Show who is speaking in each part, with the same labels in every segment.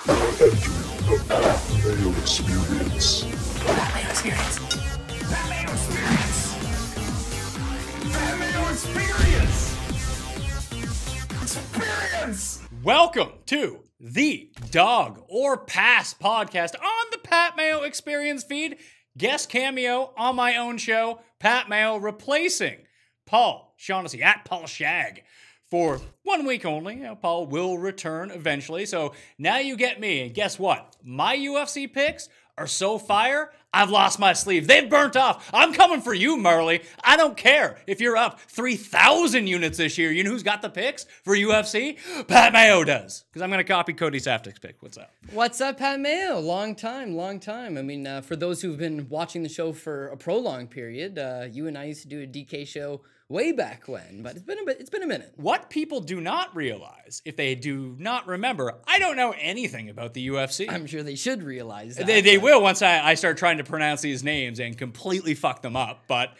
Speaker 1: Mayo experience.
Speaker 2: Mayo experience. Mayo experience. Mayo experience. Experience.
Speaker 3: Welcome to the Dog or Pass podcast on the Pat Mayo Experience feed. Guest cameo on my own show, Pat Mayo replacing Paul Shaughnessy at Paul Shag for 1 week only. Paul will return eventually. So now you get me. And guess what? My UFC picks are so fire, I've lost my sleeve. They've burnt off. I'm coming for you, Marley. I don't care if you're up 3,000 units this year. You know who's got the picks for UFC? Pat Mayo does. Because I'm going to copy Cody Saftic's pick. What's up?
Speaker 4: What's up, Pat Mayo? Long time. I mean, for those who've been watching the show for a prolonged period, you and I used to do a DK show way back when, but it's been a minute.
Speaker 3: What people do not realize, if they do not remember, I don't know anything about the UFC.
Speaker 4: I'm sure they should realize that.
Speaker 3: They will once I start trying to pronounce these names and completely fuck them up, but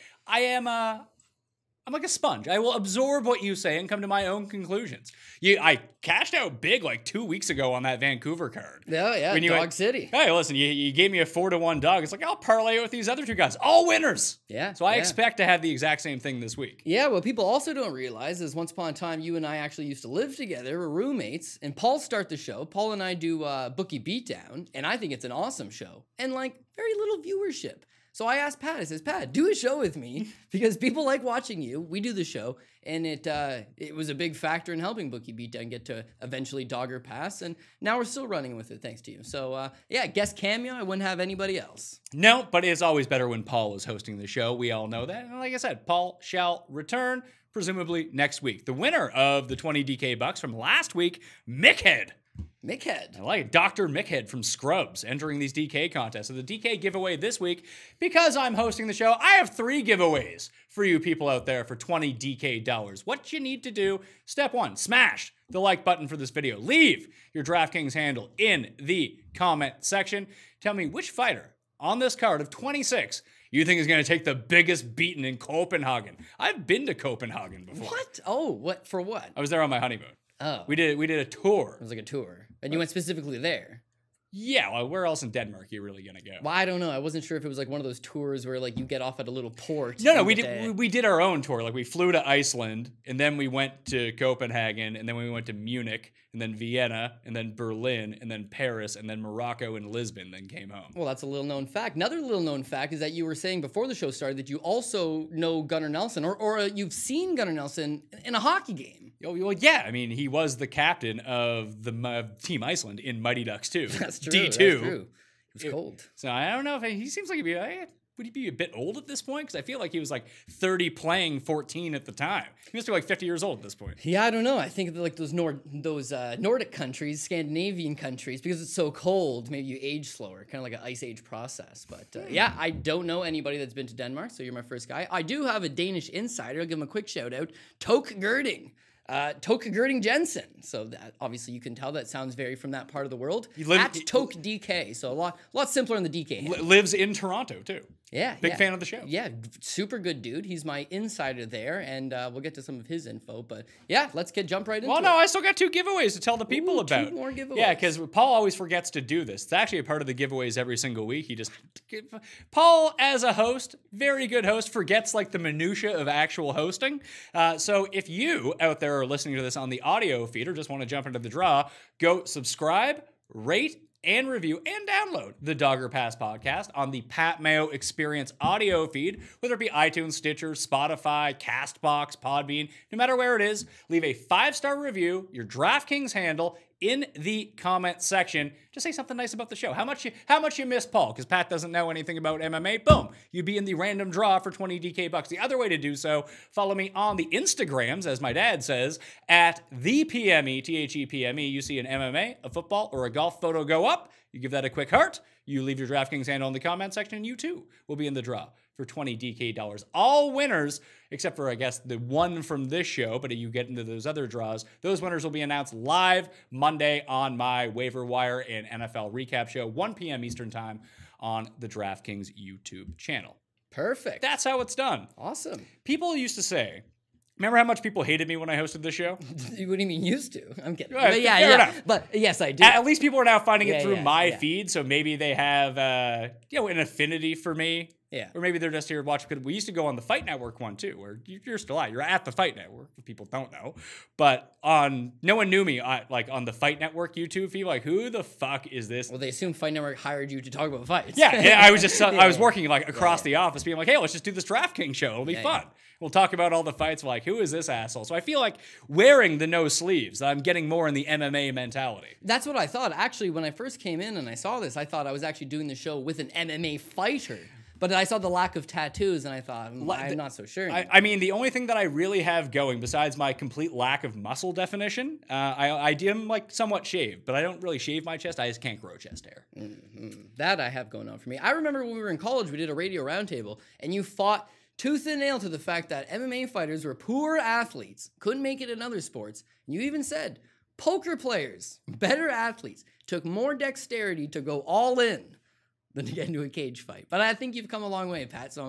Speaker 3: I'm like a sponge. I will absorb what you say and come to my own conclusions. I cashed out big like 2 weeks ago on that Vancouver card.
Speaker 4: Yeah, when Dog City.
Speaker 3: Hey, listen, you gave me a 4-1 dog. It's like, I'll parlay it with these other two guys. All winners.
Speaker 4: Yeah.
Speaker 3: So I expect to have the exact same thing this week.
Speaker 4: Yeah, what people also don't realize is once upon a time, you and I actually used to live together. We're roommates. And Paul started the show. Paul and I do Bookie Beatdown. And I think it's an awesome show. And like very little viewership. So I asked Pat, I says, Pat, do a show with me because people like watching you. We do the show, and it was a big factor in helping Bookie Beatdown get to eventually Dogger Pass, and now we're still running with it thanks to you. So yeah, guest cameo, I wouldn't have anybody else.
Speaker 3: No, but it's always better when Paul is hosting the show. We all know that. And like I said, Paul shall return, presumably next week. The winner of the 20 DK bucks from last week, Mickhead.
Speaker 4: Mickhead.
Speaker 3: I like it. Dr. Mickhead from Scrubs entering these DK contests. So the DK giveaway this week, because I'm hosting the show, I have 3 giveaways for you people out there for 20 DK dollars. What you need to do, step 1, smash the like button for this video. Leave your DraftKings handle in the comment section. Tell me which fighter on this card of 26 you think is going to take the biggest beating in Copenhagen. I've been to Copenhagen before.
Speaker 4: What? Oh, what? For what?
Speaker 3: I was there on my honeymoon.
Speaker 4: Oh.
Speaker 3: We did a tour.
Speaker 4: It was like a tour. And you went specifically there?
Speaker 3: Yeah, well, where else in Denmark are you really going to go?
Speaker 4: Well, I don't know. I wasn't sure if it was like one of those tours where like you get off at a little port.
Speaker 3: No, we did our own tour. Like we flew to Iceland, and then we went to Copenhagen, and then we went to Munich, and then Vienna, and then Berlin, and then Paris, and then Morocco and Lisbon, then came home.
Speaker 4: Well, that's a little known fact. Another little known fact is that you were saying before the show started that you also know Gunnar Nelson, or you've seen Gunnar Nelson in a hockey game.
Speaker 3: Oh, well, yeah. I mean, he was the captain of the Team Iceland in Mighty Ducks 2.
Speaker 4: That's true.
Speaker 3: D2.
Speaker 4: That's true. It was cold.
Speaker 3: So I don't know if he seems like would he be a bit old at this point? Because I feel like he was like 30 playing 14 at the time. He must be like 50 years old at this point.
Speaker 4: Yeah, I don't know. I think like those Nordic countries, Scandinavian countries, because it's so cold, maybe you age slower, kind of like an ice age process. But yeah, I don't know anybody that's been to Denmark, so you're my first guy. I do have a Danish insider. I'll give him a quick shout out. Toke Girding. Toke Girding Jensen. So that obviously you can tell that sounds very from that part of the world. At Toke DK. So a lot simpler on the DK handle.
Speaker 3: Lives in Toronto too.
Speaker 4: Yeah.
Speaker 3: Big fan of the show.
Speaker 4: Yeah, super good dude. He's my insider there, and we'll get to some of his info. But yeah, let's jump right into it.
Speaker 3: Well, no, I still got 2 giveaways to tell the people about.
Speaker 4: 2 more giveaways.
Speaker 3: Yeah, because Paul always forgets to do this. It's actually a part of the giveaways every single week. Paul, as a host, very good host, forgets like the minutia of actual hosting. So if you out there are listening to this on the audio feed or just want to jump into the draw, go subscribe, rate, and review and download the Dogger Pass podcast on the Pat Mayo Experience audio feed, whether it be iTunes, Stitcher, Spotify, CastBox, Podbean, no matter where it is, leave a 5-star review, your DraftKings handle in the comment section. Just say something nice about the show. How much you miss Paul, because Pat doesn't know anything about MMA. Boom, you'd be in the random draw for 20 DK bucks. The other way to do so, follow me on the Instagrams, as my dad says, at the PME, THEPME. You see an MMA, a football, or a golf photo go up, you give that a quick heart, you leave your DraftKings handle in the comment section, and you too will be in the draw for 20 DK dollars. All winners, except for, I guess, the one from this show, but you get into those other draws, those winners will be announced live Monday on my waiver wire and NFL recap show, 1 p.m. Eastern time on the DraftKings YouTube channel.
Speaker 4: Perfect.
Speaker 3: That's how it's done.
Speaker 4: Awesome.
Speaker 3: People used to say, Remember how much people hated me when I hosted this show?
Speaker 4: What do you mean used to? I'm kidding.
Speaker 3: Right,
Speaker 4: But yeah,
Speaker 3: fair
Speaker 4: yeah.
Speaker 3: enough.
Speaker 4: But yes, I do.
Speaker 3: At least people are now finding
Speaker 4: Yeah,
Speaker 3: it through
Speaker 4: yeah,
Speaker 3: my
Speaker 4: yeah.
Speaker 3: feed, so maybe they have, an affinity for me.
Speaker 4: Yeah.
Speaker 3: Or maybe they're just here watching. Because we used to go on the Fight Network one too, where you're still at. You're at the Fight Network. If people don't know, but no one knew me like on the Fight Network YouTube feed. Like, who the fuck is this?
Speaker 4: Well, they assume Fight Network hired you to talk about fights.
Speaker 3: Yeah, I was just I was
Speaker 4: yeah.
Speaker 3: working like across the office, being like, hey, let's just do this DraftKings show. It'll be fun.
Speaker 4: yeah.
Speaker 3: We'll talk about all the fights. Like, who is this asshole? So I feel like wearing the no sleeves, I'm getting more in the MMA mentality.
Speaker 4: That's what I thought. Actually, when I first came in and I saw this, I thought I was actually doing the show with an MMA fighter. But I saw the lack of tattoos, and I thought, I'm not so sure.
Speaker 3: I mean, the only thing that I really have going, besides my complete lack of muscle definition, I am like somewhat shaved, but I don't really shave my chest. I just can't grow chest hair.
Speaker 4: That I have going on for me. I remember when we were in college, we did a radio roundtable, and you fought tooth and nail to the fact that MMA fighters were poor athletes, couldn't make it in other sports. And you even said poker players, better athletes, took more dexterity to go all in than to get into a cage fight. But I think you've come a long way, Pat, so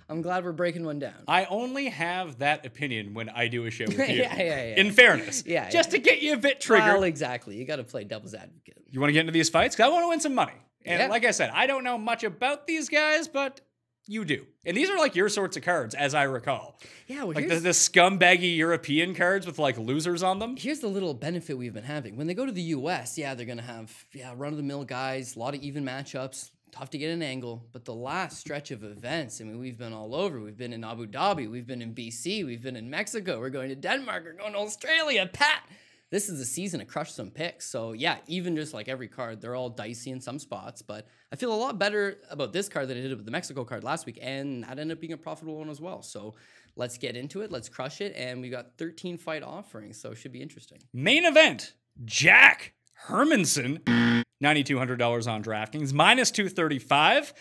Speaker 4: I'm glad we're breaking one down.
Speaker 3: I only have that opinion when I do a show with you.
Speaker 4: yeah.
Speaker 3: In fairness. Just to get you a bit triggered.
Speaker 4: Well, exactly. You got to play devil's advocate.
Speaker 3: You want to get into these fights? Because I want to win some money. And
Speaker 4: Yeah.
Speaker 3: like I said, I don't know much about these guys, but you do. And these are like your sorts of cards, as I recall.
Speaker 4: Yeah, well,
Speaker 3: Like the scumbaggy European cards with like losers on them.
Speaker 4: here's the little benefit we've been having. When they go to the US, they're going to have run-of-the-mill guys, a lot of even matchups, tough to get an angle. But the last stretch of events, I mean, we've been all over. We've been in Abu Dhabi, we've been in BC, we've been in Mexico, we're going to Denmark, we're going to Australia. Pat, this is the season to crush some picks. So yeah, even just like every card, they're all dicey in some spots. But I feel a lot better about this card than I did with the Mexico card last week. And that ended up being a profitable one as well. So let's get into it. Let's crush it. And we got 13 fight offerings. So it should be interesting.
Speaker 3: Main event, Jack Hermansson, $9,200 on DraftKings, minus 235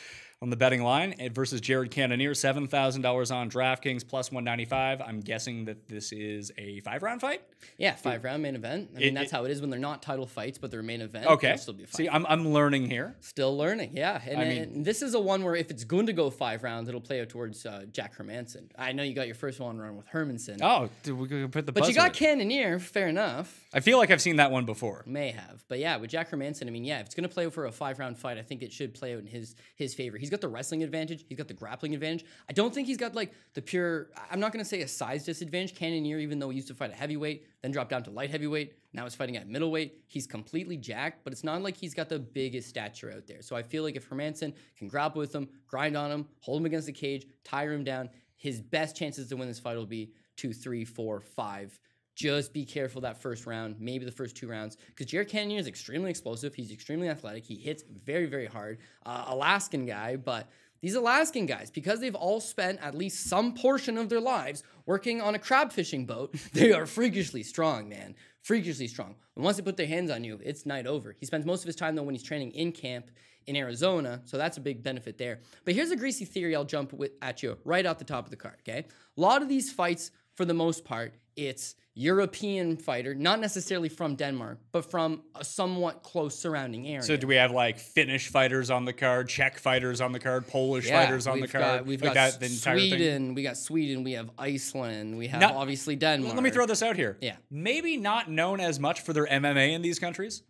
Speaker 3: on the betting line versus Jared Cannonier, $7,000 on DraftKings, plus 195. I'm guessing that this is a 5-round fight?
Speaker 4: Yeah, 5-round main event. I mean, that's how it is when they're not title fights, but they're main event.
Speaker 3: Okay.
Speaker 4: It'll still be a 5.
Speaker 3: See, I'm learning here.
Speaker 4: Still learning, yeah. And this is a one where if it's going to go 5 rounds, it'll play out towards Jack Hermansson. I know you got your first one run with Hermansson.
Speaker 3: Oh, dude, we could put the
Speaker 4: but
Speaker 3: buzzer.
Speaker 4: you got Cannonier, fair enough.
Speaker 3: I feel like I've seen that one before.
Speaker 4: May have. But yeah, with Jack Hermansson, I mean, yeah, if it's going to play for a 5-round fight, I think it should play out in his favor. He's got the wrestling advantage. He's got the grappling advantage. I don't think he's got like the pure, I'm not going to say a size disadvantage. Cannonier, even though he used to fight at heavyweight, then dropped down to light heavyweight, now he's fighting at middleweight. He's completely jacked, but it's not like he's got the biggest stature out there. So I feel like if Hermansson can grapple with him, grind on him, hold him against the cage, tire him down, his best chances to win this fight will be 2, 3, 4, 5. Just be careful that first round, maybe the first 2 rounds, because Jared Cannonier is extremely explosive. He's extremely athletic. He hits very, very hard. Alaskan guy, but these Alaskan guys, because they've all spent at least some portion of their lives working on a crab fishing boat, they are freakishly strong, man. Freakishly strong. And once they put their hands on you, it's night over. He spends most of his time, though, when he's training in camp in Arizona, so that's a big benefit there. But here's a greasy theory I'll jump at you right off the top of the card, okay? A lot of these fights, for the most part, it's European fighter, not necessarily from Denmark, but from a somewhat close surrounding area.
Speaker 3: So do we have like Finnish fighters on the card, Czech fighters on the card, Polish fighters on the card?
Speaker 4: We've
Speaker 3: like
Speaker 4: got
Speaker 3: the entire
Speaker 4: Sweden,
Speaker 3: thing?
Speaker 4: we got Sweden, we have Iceland, we have
Speaker 3: Now,
Speaker 4: obviously Denmark.
Speaker 3: Let me throw this out here.
Speaker 4: Yeah.
Speaker 3: Maybe not known as much for their MMA in these countries,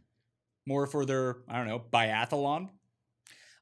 Speaker 3: more for their, I don't know, biathlon.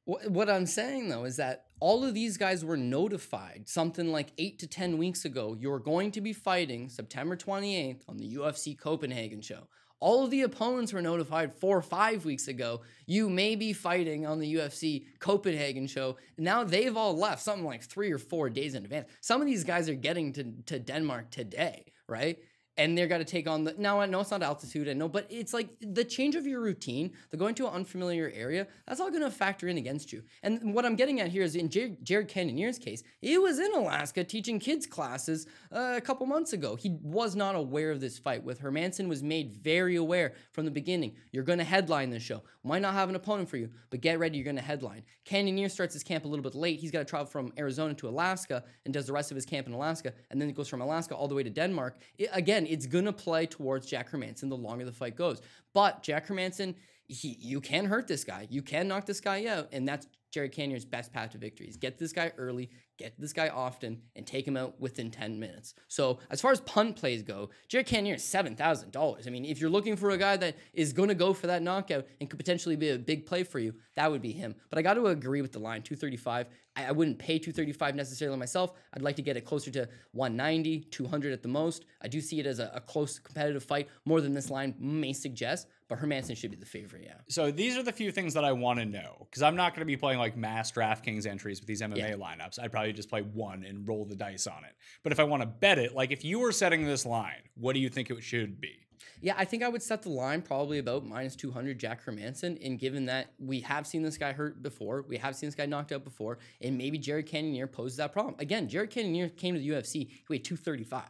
Speaker 4: What I'm saying, though, is that all of these guys were notified something like 8 to 10 weeks ago. You're going to be fighting September 28th on the UFC Copenhagen show. All of the opponents were notified 4 or 5 weeks ago. You may be fighting on the UFC Copenhagen show. Now they've all left something like 3 or 4 days in advance. Some of these guys are getting to Denmark today, right? And they're got to take on now I know it's not altitude, I know, but it's like the change of your routine, the going to an unfamiliar area, that's all going to factor in against you. And what I'm getting at here is in Jared Cannonier's case, he was in Alaska teaching kids classes a couple months ago. He was not aware of this fight. With Hermansson was made very aware from the beginning. You're going to headline this show. Might not have an opponent for you, but get ready, you're going to headline. Cannonier starts his camp a little bit late. He's got to travel from Arizona to Alaska and does the rest of his camp in Alaska, and then it goes from Alaska all the way to Denmark. Again, it's going to play towards Jack Hermansson the longer the fight goes. But Jack Hermansson, you can hurt this guy. You can knock this guy out, and that's Jared Cannonier's best path to victory is get this guy early, get this guy often, and take him out within 10 minutes. So as far as punt plays go, Jared Cannonier is $7,000. I mean, if you're looking for a guy that is going to go for that knockout and could potentially be a big play for you, that would be him. But I got to agree with the line, 235. I wouldn't pay 235 necessarily myself. I'd like to get it closer to 190, 200 at the most. I do see it as a close competitive fight, more than this line may suggest, but Hermansson should be the favorite, yeah.
Speaker 3: So these are the few things that I want to know, because I'm not going to be playing like mass DraftKings entries with these MMA lineups. I'd probably just play one and roll the dice on it. But if I want to bet it, like if you were setting this line, what do you think it should be?
Speaker 4: Yeah, I think I would set the line probably about minus 200 Jack Hermansson, and given that we have seen this guy hurt before, we have seen this guy knocked out before, and maybe Jared Cannonier poses that problem. Again, Jared Cannonier came to the UFC, he weighed 235.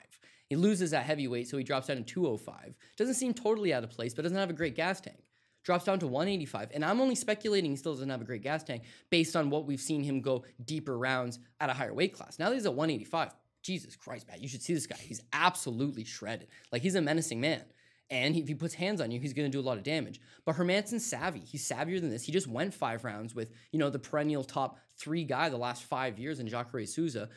Speaker 4: He loses at heavyweight, so he drops down to 205. Doesn't seem totally out of place, but doesn't have a great gas tank. Drops down to 185, and I'm only speculating he still doesn't have a great gas tank based on what we've seen him go deeper rounds at a higher weight class. Now that he's at 185, Jesus Christ, Pat, you should see this guy. He's absolutely shredded. Like, he's a menacing man. And if he puts hands on you, he's going to do a lot of damage. But Hermansson's savvy. He's savvier than this. He just went 5 rounds with, you know, the perennial top 3 guy the last 5 years in Jacare Souza.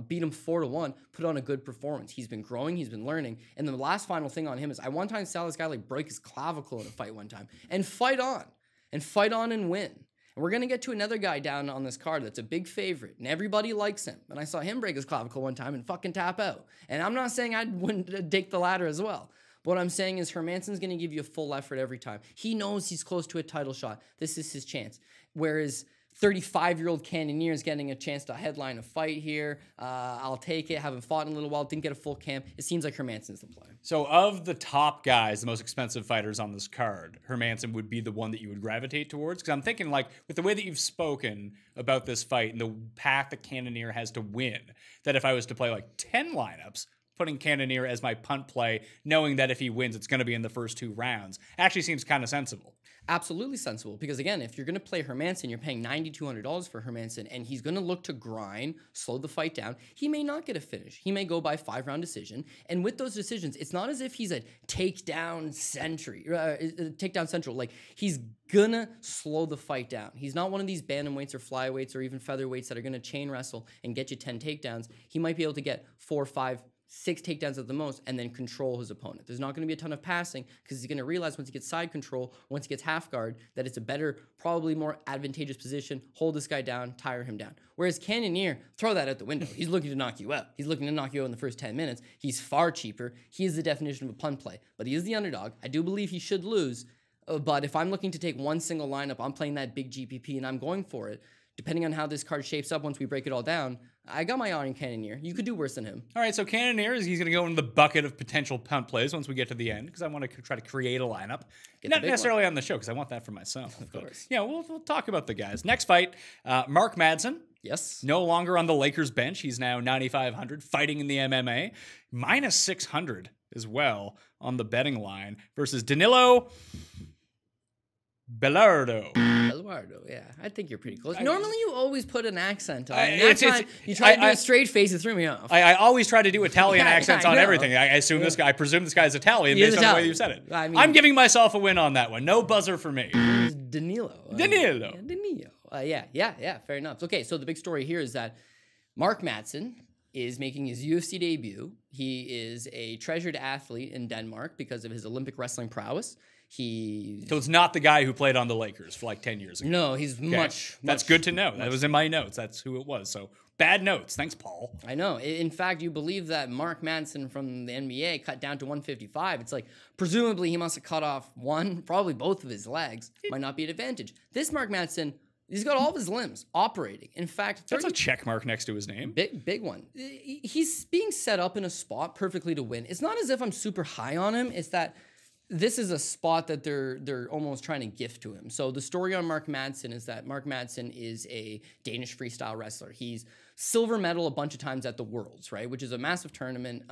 Speaker 4: Beat him 4-1, put on a good performance. He's been growing. He's been learning. And the last final thing on him is I one time saw this guy like break his clavicle in a fight one time. And fight on. And fight on and win. And we're going to get to another guy down on this card that's a big favorite, and everybody likes him. And I saw him break his clavicle one time and fucking tap out. And I'm not saying I wouldn't take the ladder as well. What I'm saying is Hermansson's going to give you a full effort every time. He knows he's close to a title shot. This is his chance. Whereas 35-year-old Cannonier is getting a chance to headline a fight here. I'll take it. Haven't fought in a little while. Didn't get a full camp. It seems like Hermansson's the play.
Speaker 3: So of the top guys, the most expensive fighters on this card, Hermansson would be the one that you would gravitate towards? Because I'm thinking, like, with the way that you've spoken about this fight and the path that Cannonier has to win, that if I was to play like 10 lineups, putting Cannonier as my punt play, knowing that if he wins, it's going to be in the first 2 rounds, actually seems kind of sensible.
Speaker 4: Absolutely sensible. Because again, if you're going to play Hermansson, you're paying $9,200 for Hermansson, and he's going to look to grind, slow the fight down. He may not get a finish. He may go by 5-round decision. And with those decisions, it's not as if he's a takedown central. Like, he's gonna slow the fight down. He's not one of these bantamweights or flyweights or even featherweights that are going to chain wrestle and get you 10 takedowns. He might be able to get 4, 5, 6 takedowns at the most and then control his opponent. There's not going to be a ton of passing because he's going to realize once he gets side control, once he gets half guard, that it's a better, probably more advantageous position. Hold this guy down, tire him down. Whereas Cannonier, throw that out the window. He's looking to knock you out. He's looking to knock you out in the first 10 minutes. He's far cheaper. He is the definition of a punt play, but he is the underdog. I do believe he should lose, but if I'm looking to take one single lineup, I'm playing that big GPP and I'm going for it. Depending on how this card shapes up once we break it all down, I got my eye on Cannonier. You could do worse than him.
Speaker 3: All right, so Cannonier, he's going to go into the bucket of potential punt plays once we get to the end, because I want to try to create a lineup. Not necessarily on the show, because I want that for myself.
Speaker 4: Of course.
Speaker 3: Yeah, we'll talk about the guys. Next fight, Mark Madsen.
Speaker 4: Yes.
Speaker 3: No longer on the Lakers bench. He's now 9,500, fighting in the MMA. Minus 600 as well on the betting line versus Danilo Belluardo.
Speaker 4: Belluardo, yeah. I think you're pretty close. Normally you always put an accent on it. You try to do a straight face, it threw me off.
Speaker 3: I always try to do Italian accents on everything. I presume this guy's Italian based on the way you said it. I mean, I'm giving myself a win on that one. No buzzer for me.
Speaker 4: Danilo.
Speaker 3: Danilo.
Speaker 4: Yeah, fair enough. Okay, so the big story here is that Mark Madsen is making his UFC debut. He is a treasured athlete in Denmark because of his Olympic wrestling prowess. So
Speaker 3: it's not the guy who played on the Lakers for like 10 years ago.
Speaker 4: No, he's much.
Speaker 3: That's good to know. That was in my notes. That's who it was. So bad notes. Thanks, Paul.
Speaker 4: I know. In fact, you believe that Mark Madsen from the NBA cut down to 155. It's like, presumably he must have cut off one, probably both of his legs. Might not be an advantage. This Mark Madsen, he's got all of his limbs operating. In fact,
Speaker 3: that's a check mark next to his name.
Speaker 4: Big one. He's being set up in a spot perfectly to win. It's not as if I'm super high on him. It's that this is a spot that they're almost trying to gift to him. So the story on Mark Madsen is that Mark Madsen is a Danish freestyle wrestler. He's silver medal a bunch of times at the Worlds, right? Which is a massive tournament.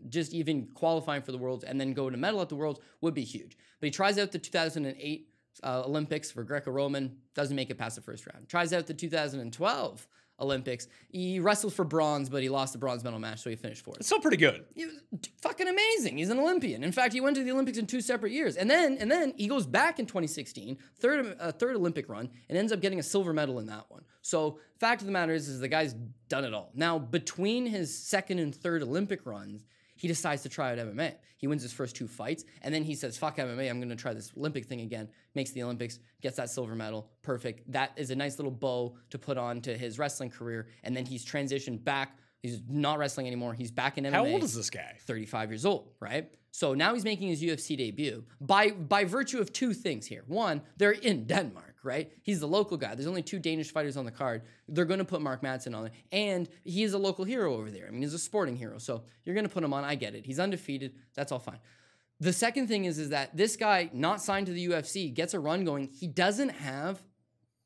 Speaker 4: Just even qualifying for the Worlds and then go to medal at the Worlds would be huge. But he tries out the 2008 Olympics for Greco-Roman, doesn't make it past the first round. Tries out the 2012 Olympics. He wrestled for bronze, but he lost the bronze medal match, so he finished fourth.
Speaker 3: It's still pretty good.
Speaker 4: He was fucking amazing. He's an Olympian. In fact, he went to the Olympics in 2 separate years. And then he goes back in 2016, third Olympic run, and ends up getting a silver medal in that one. So fact of the matter is the guy's done it all. Now, between his second and third Olympic runs, he decides to try out MMA. He wins his first 2 fights, and then he says, fuck MMA, I'm going to try this Olympic thing again. Makes the Olympics, gets that silver medal. Perfect. That is a nice little bow to put on to his wrestling career, and then he's transitioned back. He's not wrestling anymore. He's back in MMA.
Speaker 3: How old is this guy?
Speaker 4: 35 years old, right? So now he's making his UFC debut by virtue of 2 things here. One, they're in Denmark, right? He's the local guy. There's only 2 Danish fighters on the card. They're going to put Mark Madsen on it. And he is a local hero over there. I mean, he's a sporting hero. So you're going to put him on. I get it. He's undefeated. That's all fine. The second thing is that this guy, not signed to the UFC, gets a run going. He doesn't have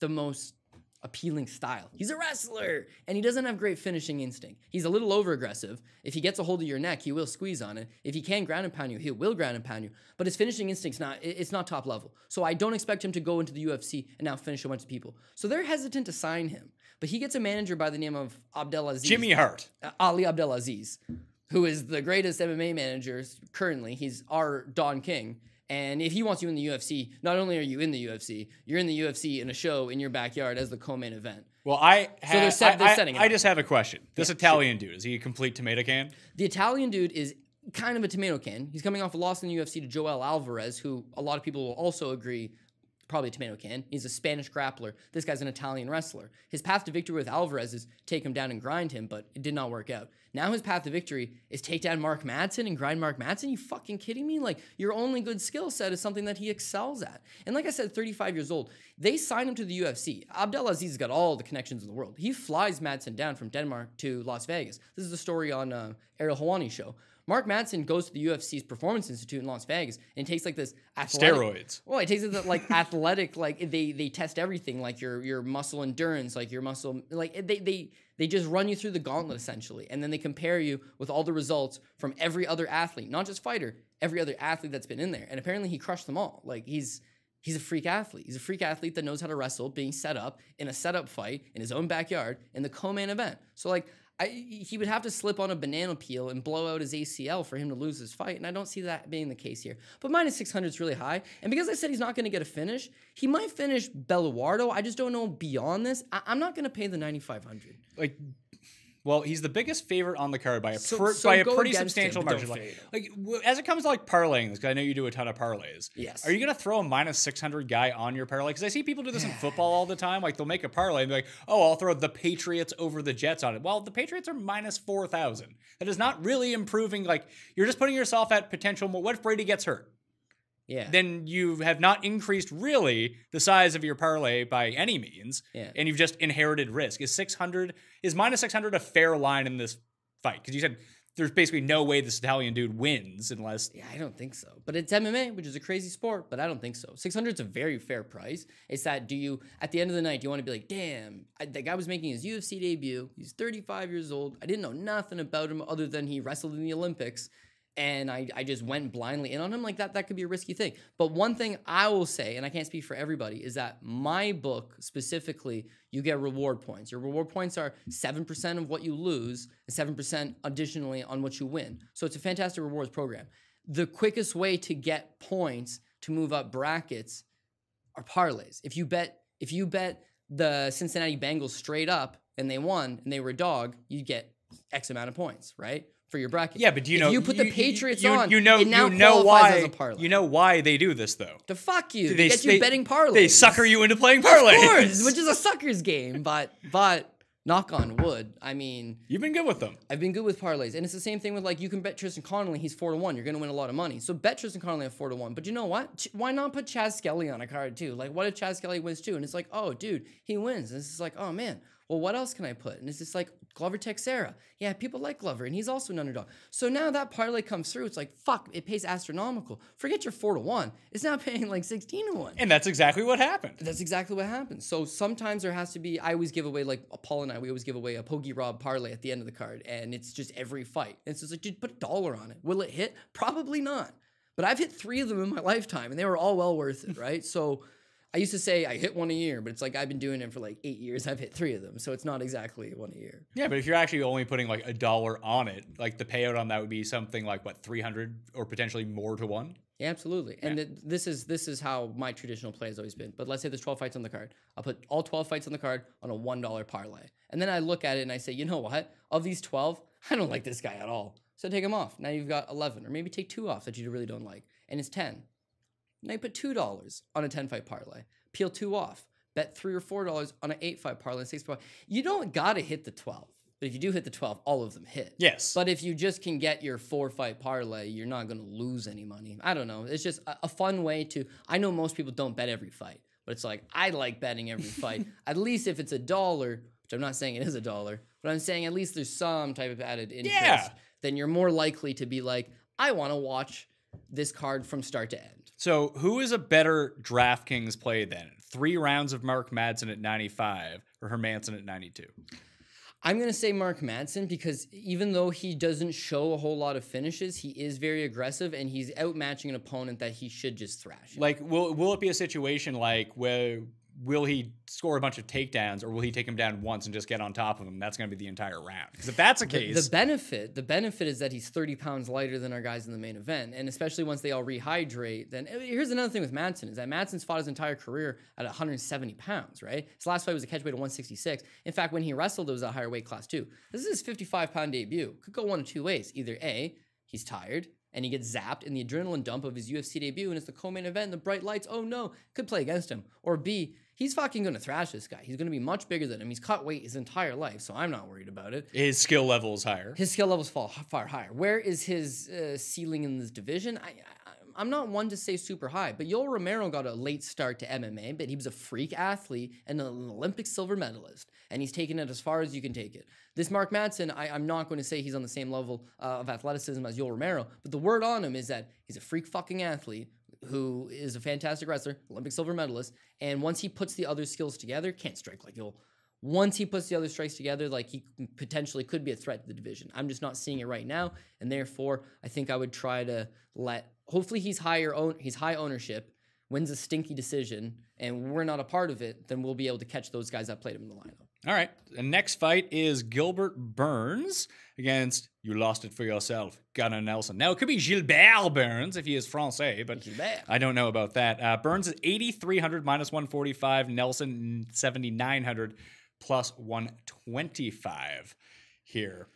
Speaker 4: the most appealing style. He's a wrestler, and he doesn't have great finishing instinct. He's a little over-aggressive. If he gets a hold of your neck, he will squeeze on it. If he can ground and pound you, he will ground and pound you. But his finishing instinct's not top level. So I don't expect him to go into the UFC and now finish a bunch of people. So they're hesitant to sign him. But he gets a manager by the name of Abdelaziz.
Speaker 3: Jimmy Hart.
Speaker 4: Ali Abdelaziz, who is the greatest MMA manager currently. He's our Don King. And if he wants you in the UFC, not only are you in the UFC, you're in the UFC in a show in your backyard as the co-main event.
Speaker 3: Well,
Speaker 4: they're setting it
Speaker 3: I
Speaker 4: up.
Speaker 3: just have a question. This Italian dude, is he a complete tomato can?
Speaker 4: The Italian dude is kind of a tomato can. He's coming off a loss in the UFC to Joel Alvarez, who a lot of people will also agree probably a tomato can. He's a Spanish grappler. This guy's an Italian wrestler. His path to victory with Alvarez is take him down and grind him, but it did not work out. Now his path to victory is take down Mark Madsen and grind Mark Madsen. You fucking kidding me? Like, your only good skill set is something that he excels at. And like I said, 35 years old. They signed him to the UFC. Abdelaziz has got all the connections in the world. He flies Madsen down from Denmark to Las Vegas. This is the story on Ariel Helwani's show. Mark Madsen goes to the UFC's Performance Institute in Las Vegas and takes like this athletic,
Speaker 3: steroids.
Speaker 4: Well, it takes it like athletic, like they test everything, like your muscle endurance, like your muscle, like they just run you through the gauntlet essentially, and then they compare you with all the results from every other athlete, not just fighter, every other athlete that's been in there, and apparently he crushed them all. Like he's a freak athlete. He's a freak athlete that knows how to wrestle, being set up in a setup fight in his own backyard in the co-main event. So like. He would have to slip on a banana peel and blow out his ACL for him to lose his fight, and I don't see that being the case here. But minus 600 is really high, and because I said he's not going to get a finish, he might finish Belluardo. I just don't know beyond this. I'm not going to pay the 9,500.
Speaker 3: Like, well, he's the biggest favorite on the card by a
Speaker 4: go
Speaker 3: pretty
Speaker 4: against
Speaker 3: substantial
Speaker 4: him, but
Speaker 3: margin.
Speaker 4: don't fade him.
Speaker 3: Like, as it comes to like parlaying this, because I know you do a ton of parlays.
Speaker 4: Yes.
Speaker 3: Are you gonna throw a minus 600 guy on your parlay? Because I see people do this in football all the time. Like they'll make a parlay and be like, "Oh, I'll throw the Patriots over the Jets on it." Well, the Patriots are minus 4,000. That is not really improving. Like you're just putting yourself at potential. What if Brady gets hurt?
Speaker 4: Yeah.
Speaker 3: Then you have not increased really the size of your parlay by any means, and you've just inherited risk. Is minus 600 a fair line in this fight? Because you said there's basically no way this Italian dude wins unless...
Speaker 4: Yeah, I don't think so. But it's MMA, which is a crazy sport, but I don't think so. 600 is a very fair price. It's that at the end of the night, do you want to be like, damn, that guy was making his UFC debut. He's 35 years old. I didn't know nothing about him other than he wrestled in the Olympics. And I just went blindly in on him. Like that could be a risky thing. But one thing I will say, and I can't speak for everybody, is that my book specifically, you get reward points. Your reward points are 7% of what you lose and 7% additionally on what you win. So it's a fantastic rewards program. The quickest way to get points to move up brackets are parlays. If you bet the Cincinnati Bengals straight up and they won and they were a dog, you get X amount of points, right? For your bracket.
Speaker 3: Yeah, but do you know...
Speaker 4: If you put the Patriots on,
Speaker 3: you know
Speaker 4: it now
Speaker 3: why,
Speaker 4: qualifies as a parlay.
Speaker 3: You know why they do this, though.
Speaker 4: To fuck you. They get you betting parlays.
Speaker 3: They sucker you into playing parlays.
Speaker 4: Of course, which is a sucker's game, but knock on wood, I mean...
Speaker 3: You've been good with them.
Speaker 4: I've been good with parlays. And it's the same thing with, like, you can bet Tristan Connolly, he's 4-1. You're going to win a lot of money. So bet Tristan Connolly at 4-1. But you know what? Why not put Chaz Skelly on a card, too? Like, what if Chaz Skelly wins, too? And it's like, oh, dude, he wins. And it's just like, oh, man. Well, what else can I put? And it's just like Glover Teixeira. Yeah, people like Glover, and he's also an underdog. So now that parlay comes through, it's like, fuck, it pays astronomical. Forget your 4-1. It's now paying like 16-1.
Speaker 3: And that's exactly what happened.
Speaker 4: That's exactly what happens. So sometimes there has to be, I always give away, like Paul and I, we always give away a Pogey Rob parlay at the end of the card, and it's just every fight. And it's just like, dude, put $1 on it. Will it hit? Probably not. But I've hit 3 of them in my lifetime, and they were all well worth it, right? So I used to say I hit one a year, but it's like I've been doing it for like 8 years. I've hit 3 of them, so it's not exactly one a year.
Speaker 3: Yeah, but if you're actually only putting like $1 on it, like the payout on that would be something like what, 300 or potentially more to 1.
Speaker 4: Yeah, absolutely. And this is how my traditional play has always been. But let's say there's 12 fights on the card. I'll put all 12 fights on the card on a $1 parlay. And then I look at it and I say, you know what? Of these 12, I don't like this guy at all. So take him off. Now you've got 11. Or maybe take 2 off that you really don't like. And it's 10. Now you put $2 on a 10-fight parlay. Peel 2 off. Bet $3 or $4 on an 8-fight parlay. 6-fight. You don't got to hit the 12. But if you do hit the 12, all of them hit.
Speaker 3: Yes.
Speaker 4: But if you just can get your 4-fight parlay, you're not going to lose any money. I don't know. It's just a fun way to... I know most people don't bet every fight. But it's like, I like betting every fight. At least if it's $1, which I'm not saying it is $1, but I'm saying at least there's some type of added interest.
Speaker 3: Yeah.
Speaker 4: Then you're more likely to be like, I want to watch this card from start to end.
Speaker 3: So who is a better DraftKings play then? 3 rounds of Mark Madsen at 95 or Hermansson at 92?
Speaker 4: I'm going to say Mark Madsen because even though he doesn't show a whole lot of finishes, he is very aggressive and he's outmatching an opponent that he should just thrash.
Speaker 3: Like, will it be a situation like where will he score a bunch of takedowns or will he take him down once and just get on top of him? That's going to be the entire round. Because if that's the case...
Speaker 4: The benefit is that he's 30 pounds lighter than our guys in the main event. And especially once they all rehydrate, then here's another thing with Madsen is that Madsen's fought his entire career at 170 pounds, right? His last fight was a catchweight at 166. In fact, when he wrestled, it was a higher weight class too. This is his 55-pound debut. Could go one of 2 ways. Either A, he's tired, and he gets zapped in the adrenaline dump of his UFC debut, and it's the co-main event, the bright lights, oh no, could play against him. Or B, he's fucking going to thrash this guy. He's going to be much bigger than him. He's cut weight his entire life, so I'm not worried about it.
Speaker 3: His skill level is higher.
Speaker 4: His skill levels fall far higher. Where is his ceiling in this division? I'm not one to say super high, but Yoel Romero got a late start to MMA, but he was a freak athlete and an Olympic silver medalist, and he's taken it as far as you can take it. This Mark Madsen, I'm not going to say he's on the same level of athleticism as Yoel Romero, but the word on him is that he's a freak fucking athlete who is a fantastic wrestler, Olympic silver medalist, and once he puts the other skills together, can't strike like Yoel. Once he puts the other strikes together, like he potentially could be a threat to the division. I'm just not seeing it right now, and therefore I think I would try to hopefully he's high ownership, wins a stinky decision, and we're not a part of it, then we'll be able to catch those guys that played him in the lineup.
Speaker 3: All right. The next fight is Gilbert Burns against, you lost it for yourself, Gunnar Nelson. Now, it could be Gilbert Burns if he is Francais, but
Speaker 4: Gilbert.
Speaker 3: I don't know about that. Burns is 8,300 minus 145. Nelson 7,900 plus 125 here.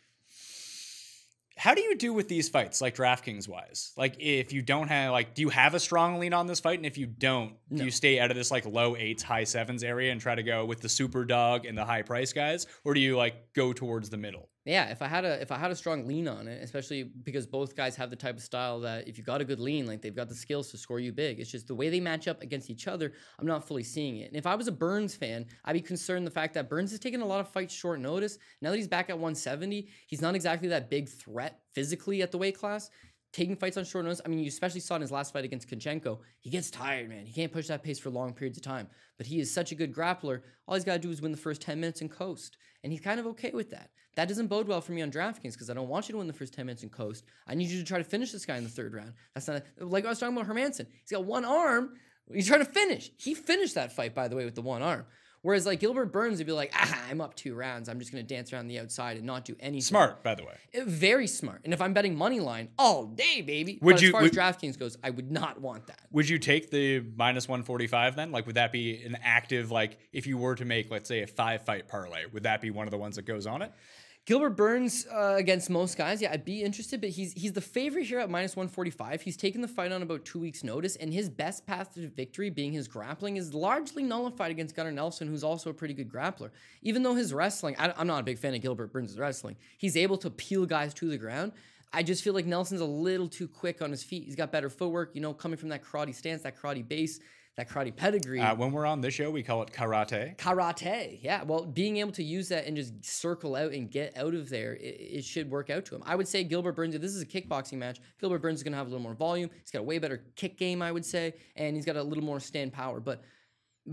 Speaker 3: How do you do with these fights, like DraftKings wise? Like, if you don't have, like, do you have a strong lean on this fight? And if you don't, do you stay out of this, like, low 8s, high 7s area and try to go with the super dog and the high price guys? Or do you, like, go towards the middle?
Speaker 4: Yeah, if I had a strong lean on it, especially because both guys have the type of style that if you got a good lean, like they've got the skills to score you big. It's just the way they match up against each other, I'm not fully seeing it. And if I was a Burns fan, I'd be concerned the fact that Burns has taken a lot of fights short notice. Now that he's back at 170, he's not exactly that big threat physically at the weight class. Taking fights on short notice, I mean, you especially saw in his last fight against Kunchenko, he gets tired, man. He can't push that pace for long periods of time. But he is such a good grappler. All he's got to do is win the first 10 minutes and coast. And he's kind of okay with that. That doesn't bode well for me on DraftKings because I don't want you to win the first 10 minutes and coast. I need you to try to finish this guy in the 3rd round. That's not, like I was talking about Hermansson. He's got one arm. He's trying to finish. He finished that fight, by the way, with the one arm. Whereas like Gilbert Burns would be like, I'm up 2 rounds. I'm just going to dance around the outside and not do anything.
Speaker 3: Smart, by the way.
Speaker 4: Very smart. And if I'm betting money line all day, baby.
Speaker 3: Would
Speaker 4: but
Speaker 3: you,
Speaker 4: as far as DraftKings goes, I would not want that.
Speaker 3: Would you take the minus 145 then? Like, would that be an active, like, if you were to make, let's say, a 5-fight parlay, would that be one of the ones that goes on it?
Speaker 4: Gilbert Burns against most guys, yeah, I'd be interested, but he's the favorite here at minus 145. He's taken the fight on about 2 weeks' notice, and his best path to victory, being his grappling, is largely nullified against Gunnar Nelson, who's also a pretty good grappler. Even though his wrestling, I'm not a big fan of Gilbert Burns' wrestling, he's able to peel guys to the ground. I just feel like Nelson's a little too quick on his feet. He's got better footwork, you know, coming from that karate stance, that karate base, that karate pedigree.
Speaker 3: When we're on this show, we call it karate.
Speaker 4: Karate, yeah. Well, being able to use that and just circle out and get out of there, it should work out to him. I would say Gilbert Burns, if this is a kickboxing match, Gilbert Burns is going to have a little more volume. He's got a way better kick game, I would say, and he's got a little more stand power. But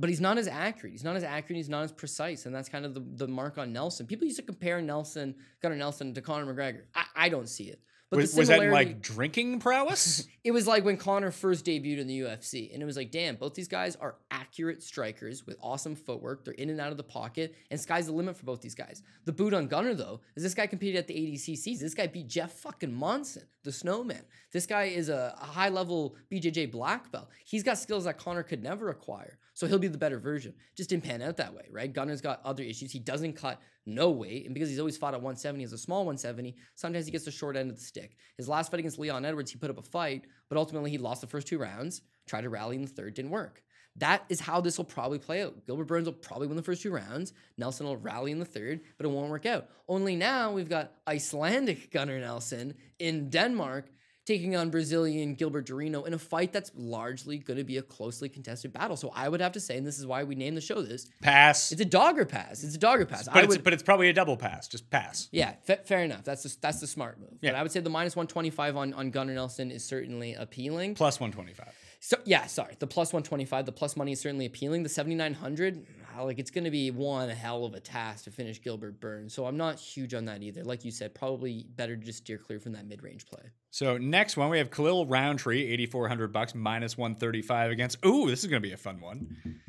Speaker 4: he's not as accurate. He's not as accurate. He's not as precise, and that's kind of the mark on Nelson. People used to compare Gunnar Nelson to Conor McGregor. I don't see it. But
Speaker 3: was that in, like, drinking prowess?
Speaker 4: It was like when Conor first debuted in the UFC, and it was like, damn, both these guys are accurate strikers with awesome footwork. They're in and out of the pocket, and sky's the limit for both these guys. The boot on Gunnar, though, is this guy competed at the ADCCs. This guy beat Jeff fucking Monson, the Snowman. This guy is a high-level BJJ black belt. He's got skills that Conor could never acquire, so he'll be the better version. Just didn't pan out that way, right? Gunnar's got other issues. He doesn't cut no weight, and because he's always fought at 170 as a small 170, sometimes he gets the short end of the stick. His last fight against Leon Edwards, he put up a fight, but ultimately he lost the first 2 rounds, tried to rally in the third, didn't work. That is how this will probably play out. Gilbert Burns will probably win the first 2 rounds. Nelson will rally in the third, but it won't work out. Only now we've got Icelandic Gunnar Nelson in Denmark taking on Brazilian Gilbert Durinho in a fight that's largely going to be a closely contested battle. So I would have to say, and this is why we named the show this.
Speaker 3: Pass.
Speaker 4: It's a dogger pass. It's a dogger pass.
Speaker 3: But it's probably a double pass. Just pass.
Speaker 4: Yeah, fair enough. That's the smart move. Yeah. But I would say the minus 125 on Gunnar Nelson is certainly appealing.
Speaker 3: Plus 125.
Speaker 4: So yeah, sorry. The plus 125, the plus money is certainly appealing. The 7,900, like it's going to be one hell of a task to finish Gilbert Burns. So I'm not huge on that either. Like you said, probably better to just steer clear from that mid-range play.
Speaker 3: So next one, we have Khalil Rountree, $8,400, minus 135 against. Ooh, this is going to be a fun one.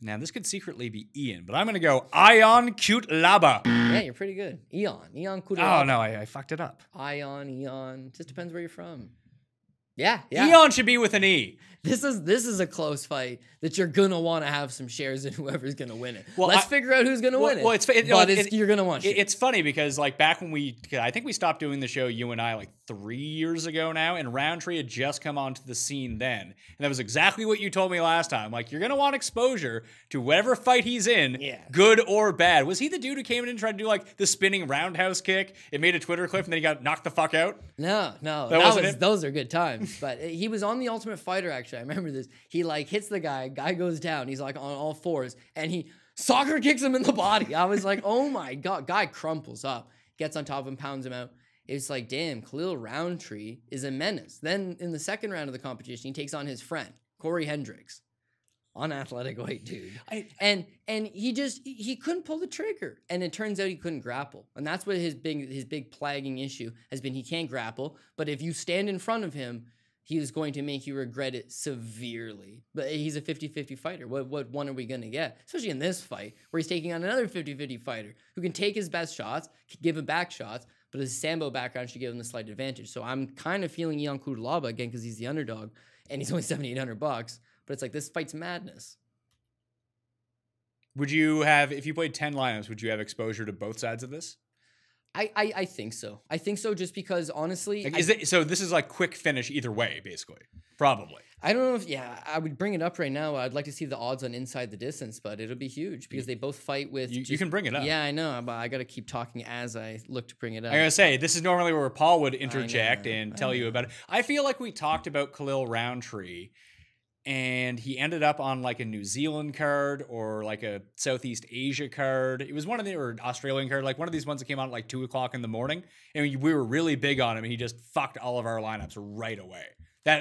Speaker 3: Now, this could secretly be Ian, but I'm going to go Ion Cutelaba.
Speaker 4: Yeah, you're pretty good. Ion Cutelaba.
Speaker 3: Oh, no, I fucked it up.
Speaker 4: Ion. Just depends where you're from. Yeah.
Speaker 3: Eon should be with an E.
Speaker 4: This is a close fight that you're gonna want to have some shares in whoever's gonna win it.
Speaker 3: Well,
Speaker 4: let's figure out who's gonna win it.
Speaker 3: Well,
Speaker 4: you're gonna want shares.
Speaker 3: It's funny because like back when I think we stopped doing the show, you and I, like 3 years ago now, and Rountree had just come onto the scene then, and that was exactly what you told me last time. Like you're gonna want exposure to whatever fight he's in, good or bad. Was he the dude who came in and tried to do like the spinning roundhouse kick? It made a Twitter clip and then he got knocked the fuck out.
Speaker 4: No, those are good times. But he was on The Ultimate Fighter, actually. I remember this. He like hits the guy goes down. He's like on all fours, and he soccer kicks him in the body. I was like, oh my God. Guy crumples up, gets on top of him, pounds him out. It's like, damn, Khalil Rountree is a menace. Then in the second round of the competition, he takes on his friend, Corey Hendricks. Unathletic white dude. And he couldn't pull the trigger. And it turns out he couldn't grapple. And that's what his big plaguing issue has been. He can't grapple, but if you stand in front of him, he is going to make you regret it severely. But he's a 50-50 fighter. What one are we going to get? Especially in this fight, where he's taking on another 50-50 fighter who can take his best shots, can give him back shots, but his Sambo background should give him the slight advantage. So I'm kind of feeling Ion Cutelaba again because he's the underdog, and he's only $7,800. But it's like, this fight's madness.
Speaker 3: Would you have, if you played 10 lineups, would you have exposure to both sides of this?
Speaker 4: I think so. I think so just because, honestly...
Speaker 3: Like, so this is like quick finish either way, basically. Probably.
Speaker 4: I don't know if... Yeah, I would bring it up right now. I'd like to see the odds on Inside the Distance, but it'll be huge because they both fight with...
Speaker 3: You can bring it up.
Speaker 4: Yeah, I know, but I got to keep talking as I look to bring it up.
Speaker 3: I gotta say, this is normally where Paul would interject and tell you about it. I feel like we talked about Khalil Rountree, and he ended up on like a New Zealand card or like a Southeast Asia card. It was one of the, or Australian card, like one of these ones that came out at like 2 o'clock in the morning. And we were really big on him, and he just fucked all of our lineups right away. That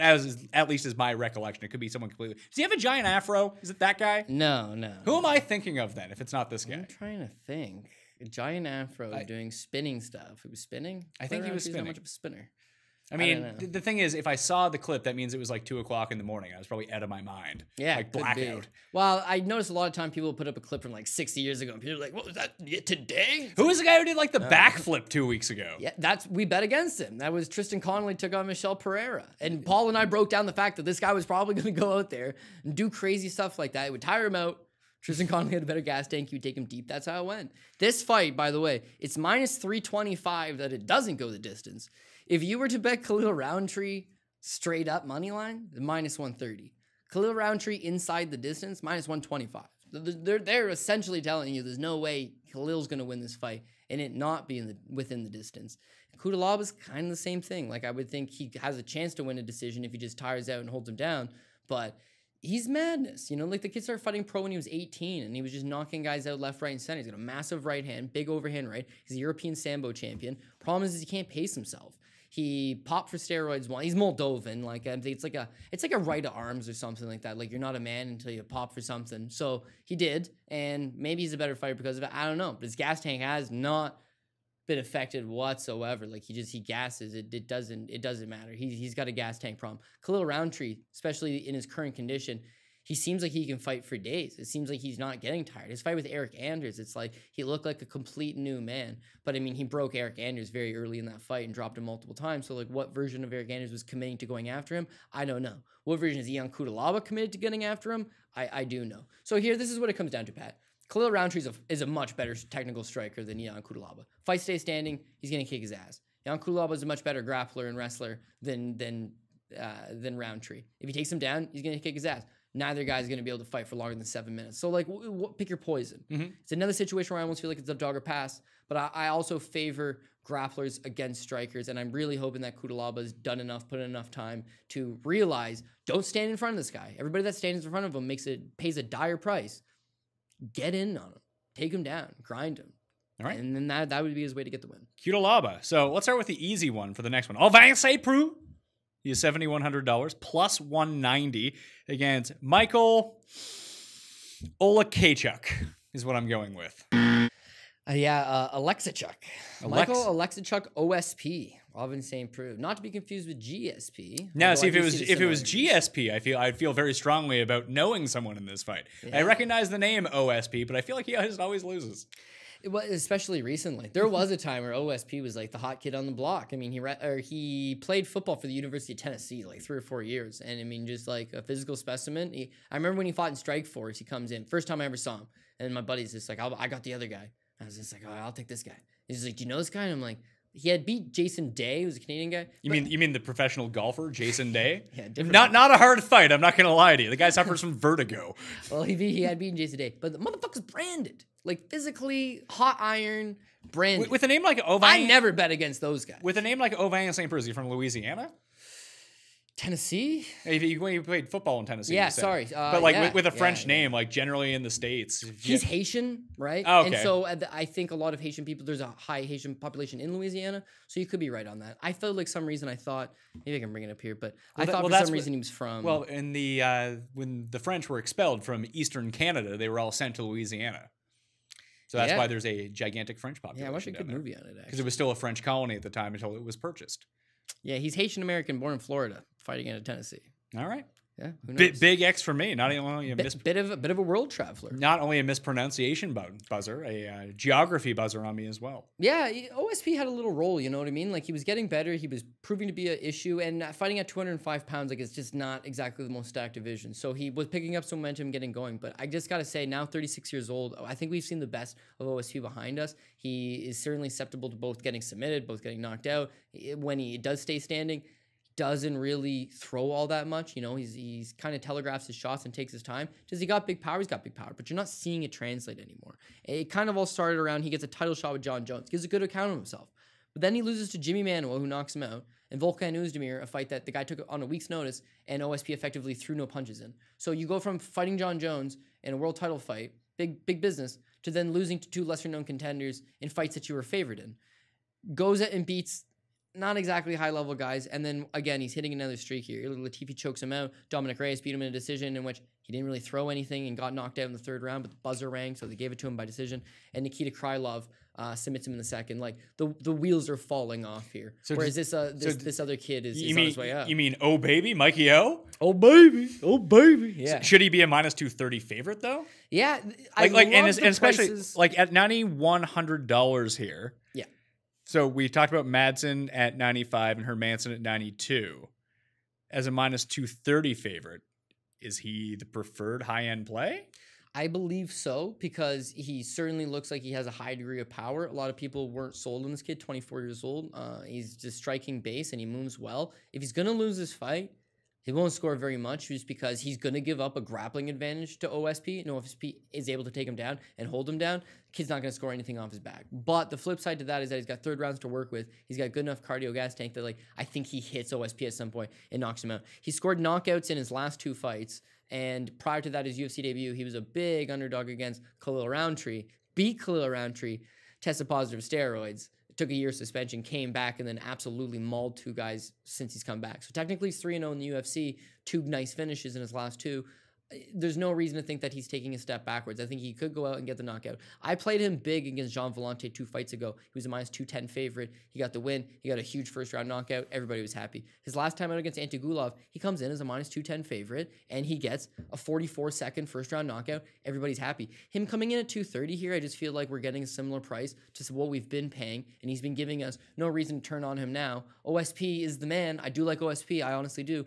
Speaker 3: at least is my recollection. It could be someone completely. Does he have a giant afro? Is it that guy?
Speaker 4: No.
Speaker 3: Who am I thinking of then, if it's not this guy?
Speaker 4: I'm trying to think. A giant afro doing spinning stuff. He was spinning?
Speaker 3: I think he was spinning.
Speaker 4: Not much of a spinner.
Speaker 3: I mean, the thing is, if I saw the clip, that means it was like 2 o'clock in the morning. I was probably out of my mind.
Speaker 4: Yeah,
Speaker 3: like blackout.
Speaker 4: Well, I noticed a lot of time people put up a clip from like 60 years ago, and people are like, "What was that today?"
Speaker 3: Who was the guy who did like the backflip 2 weeks ago?
Speaker 4: Yeah, we bet against him. That was Tristan Connolly took on Michel Pereira, and Paul and I broke down the fact that this guy was probably going to go out there and do crazy stuff like that. It would tire him out. Tristan Connolly had a better gas tank. You would take him deep. That's how it went. This fight, by the way, it's minus 325 that it doesn't go the distance. If you were to bet Khalil Rountree straight up money line, minus 130. Khalil Rountree inside the distance, minus 125. They're essentially telling you there's no way Khalil's going to win this fight and it not be within the distance. Cutelaba's kind of the same thing. Like, I would think he has a chance to win a decision if he just tires out and holds him down, but he's madness. You know, like the kid started fighting pro when he was 18 and he was just knocking guys out left, right, and center. He's got a massive right hand, big overhand right. He's a European Sambo champion. Problem is he can't pace himself. He popped for steroids once. He's Moldovan. Like, it's like a right of arms or something like that. Like, you're not a man until you pop for something. So he did, and maybe he's a better fighter because of it. I don't know. But his gas tank has not been affected whatsoever. Like he gasses. It doesn't matter. He's got a gas tank problem. Khalil Rountree, especially in his current condition, he seems like he can fight for days. It seems like he's not getting tired. His fight with Eric Anders, it's like he looked like a complete new man. But I mean, he broke Eric Anders very early in that fight and dropped him multiple times. So like, what version of Eric Anders was committing to going after him? I don't know. What version is Ion Cutelaba committed to getting after him? I do know. So here, this is what it comes down to, Pat. Khalil Rountree is a much better technical striker than Ion Cutelaba. Fight stays standing, he's going to kick his ass. Ion Cutelaba is a much better grappler and wrestler than Rountree. If he takes him down, he's going to kick his ass. Neither guy's going to be able to fight for longer than 7 minutes. So, like, pick your poison. It's another situation where I almost feel like it's a dog or pass, but I also favor grapplers against strikers, and I'm really hoping that Cutelaba's done enough, put in enough time to realize, don't stand in front of this guy. Everybody that stands in front of him pays a dire price. Get in on him. Take him down. Grind him.
Speaker 3: All right.
Speaker 4: And then that would be his way to get the win.
Speaker 3: Cutelaba. So let's start with the easy one for the next one. Oleksiejczuk Preux. He is $7,100 plus 190 against Michael Oleksiejczuk is what I'm going with.
Speaker 4: Oleksiejczuk. Michael Oleksiejczuk OSP. Robin St. Preux. Not to be confused with GSP.
Speaker 3: Now, see, if it was GSP, I'd feel very strongly about knowing someone in this fight. Yeah. I recognize the name OSP, but I feel like he always loses.
Speaker 4: Well, especially recently. There was a time where OSP was like the hot kid on the block. I mean, he played football for the University of Tennessee like 3 or 4 years. And I mean, just like a physical specimen. I remember when he fought in Strikeforce, he comes in. First time I ever saw him. And my buddy's just like, I got the other guy. I was just like, oh, I'll take this guy. He's like, do you know this guy? And I'm like, he had beat Jason Day, who's a Canadian guy.
Speaker 3: You mean the professional golfer, Jason Day?
Speaker 4: Yeah,
Speaker 3: not a hard fight. I'm not gonna lie to you. The guy suffers from vertigo.
Speaker 4: Well, he had beaten Jason Day, but the motherfucker's branded, like physically hot iron branded.
Speaker 3: With a name like Ovang,
Speaker 4: I never bet against those guys.
Speaker 3: With a name like Ovang St. Preux, is he from Louisiana?
Speaker 4: When
Speaker 3: you played football in Tennessee.
Speaker 4: Yeah, sorry.
Speaker 3: But like with a French name, like generally in the States.
Speaker 4: He's Haitian, right?
Speaker 3: Oh, okay.
Speaker 4: And so I think a lot of Haitian people, there's a high Haitian population in Louisiana, so you could be right on that. I felt like some reason I thought, maybe I can bring it up here, but I thought for some reason he was from...
Speaker 3: Well, in the when the French were expelled from Eastern Canada, they were all sent to Louisiana. So that's why there's a gigantic French population.
Speaker 4: Yeah, I watched a good movie on it, actually.
Speaker 3: Because it was still a French colony at the time until it was purchased.
Speaker 4: Yeah, he's Haitian-American, born in Florida, fighting out of Tennessee.
Speaker 3: All right.
Speaker 4: Yeah, who knows?
Speaker 3: Big X for me. Not only a
Speaker 4: bit of a world traveler.
Speaker 3: Not only a mispronunciation buzzer, a geography buzzer on me as well.
Speaker 4: Yeah, OSP had a little role. You know what I mean? Like he was getting better. He was proving to be an issue, and fighting at 205 pounds, like it's just not exactly the most stacked division. So he was picking up some momentum, getting going. But I just gotta say, now 36 years old, I think we've seen the best of OSP behind us. He is certainly susceptible to both getting submitted, both getting knocked out. When he does stay standing, doesn't really throw all that much. You know, he's kind of telegraphs his shots and takes his time. Does he got big power? He's got big power, but you're not seeing it translate anymore. It kind of all started around he gets a title shot with John Jones, gives a good account of himself. But then he loses to Jimmy Manuel, who knocks him out, and Volkan Oezdemir, a fight that the guy took on a week's notice, and OSP effectively threw no punches in. So you go from fighting John Jones in a world title fight, big business, to then losing to 2 lesser-known contenders in fights that you were favored in. Goes and beats not exactly high-level guys, and then, again, he's hitting another streak here. Latifi chokes him out. Dominic Reyes beat him in a decision in which he didn't really throw anything and got knocked out in the 3rd round, but the buzzer rang, so they gave it to him by decision. And Nikita Krylov submits him in the 2nd. Like, the wheels are falling off here. So whereas this other kid is on his way up.
Speaker 3: You mean, oh, baby, Mikey O?
Speaker 4: Oh, baby. Oh, baby. Yeah.
Speaker 3: Should he be a minus 230 favorite, though?
Speaker 4: Yeah.
Speaker 3: And especially, like, at $9,100 here.
Speaker 4: Yeah.
Speaker 3: So we talked about Madsen at 95 and Hermansson at 92. As a minus 230 favorite, is he the preferred high-end play?
Speaker 4: I believe so, because he certainly looks like he has a high degree of power. A lot of people weren't sold on this kid, 24 years old. He's just striking base and he moves well. If he's going to lose this fight, he won't score very much just because he's going to give up a grappling advantage to OSP. And OSP is able to take him down and hold him down. The kid's not going to score anything off his back. But the flip side to that is that he's got 3rd rounds to work with. He's got good enough cardio gas tank that, like, I think he hits OSP at some point and knocks him out. He scored knockouts in his last 2 fights. And prior to that, his UFC debut, he was a big underdog against Khalil Rountree. Beat Khalil Rountree, tested positive steroids. Took a year suspension, came back, and then absolutely mauled 2 guys since he's come back. So technically he's 3-0 in the UFC, 2 nice finishes in his last 2. there's no reason to think that he's taking a step backwards. I think he could go out and get the knockout. I played him big against Jean Vellante 2 fights ago. He was a minus 210 favorite. He got the win. He got a huge first-round knockout. Everybody was happy. His last time out against Antigulov, he comes in as a minus 210 favorite, and he gets a 44-second first-round knockout. Everybody's happy. Him coming in at 230 here, I just feel like we're getting a similar price to what we've been paying, and he's been giving us no reason to turn on him now. OSP is the man. I do like OSP. I honestly do.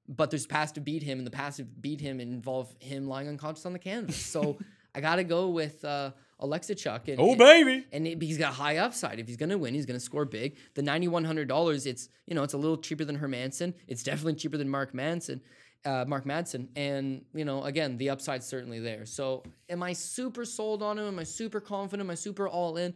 Speaker 4: But there's paths to beat him, and the paths to beat him involve him lying unconscious on the canvas. So I got to go with Oleksiejczuk.
Speaker 3: Baby.
Speaker 4: And he's got high upside. If he's going to win, he's going to score big. The $9,100, it's a little cheaper than Hermansson. It's definitely cheaper than Mark Madsen. And, again, the upside's certainly there. So am I super sold on him? Am I super confident? Am I super all in?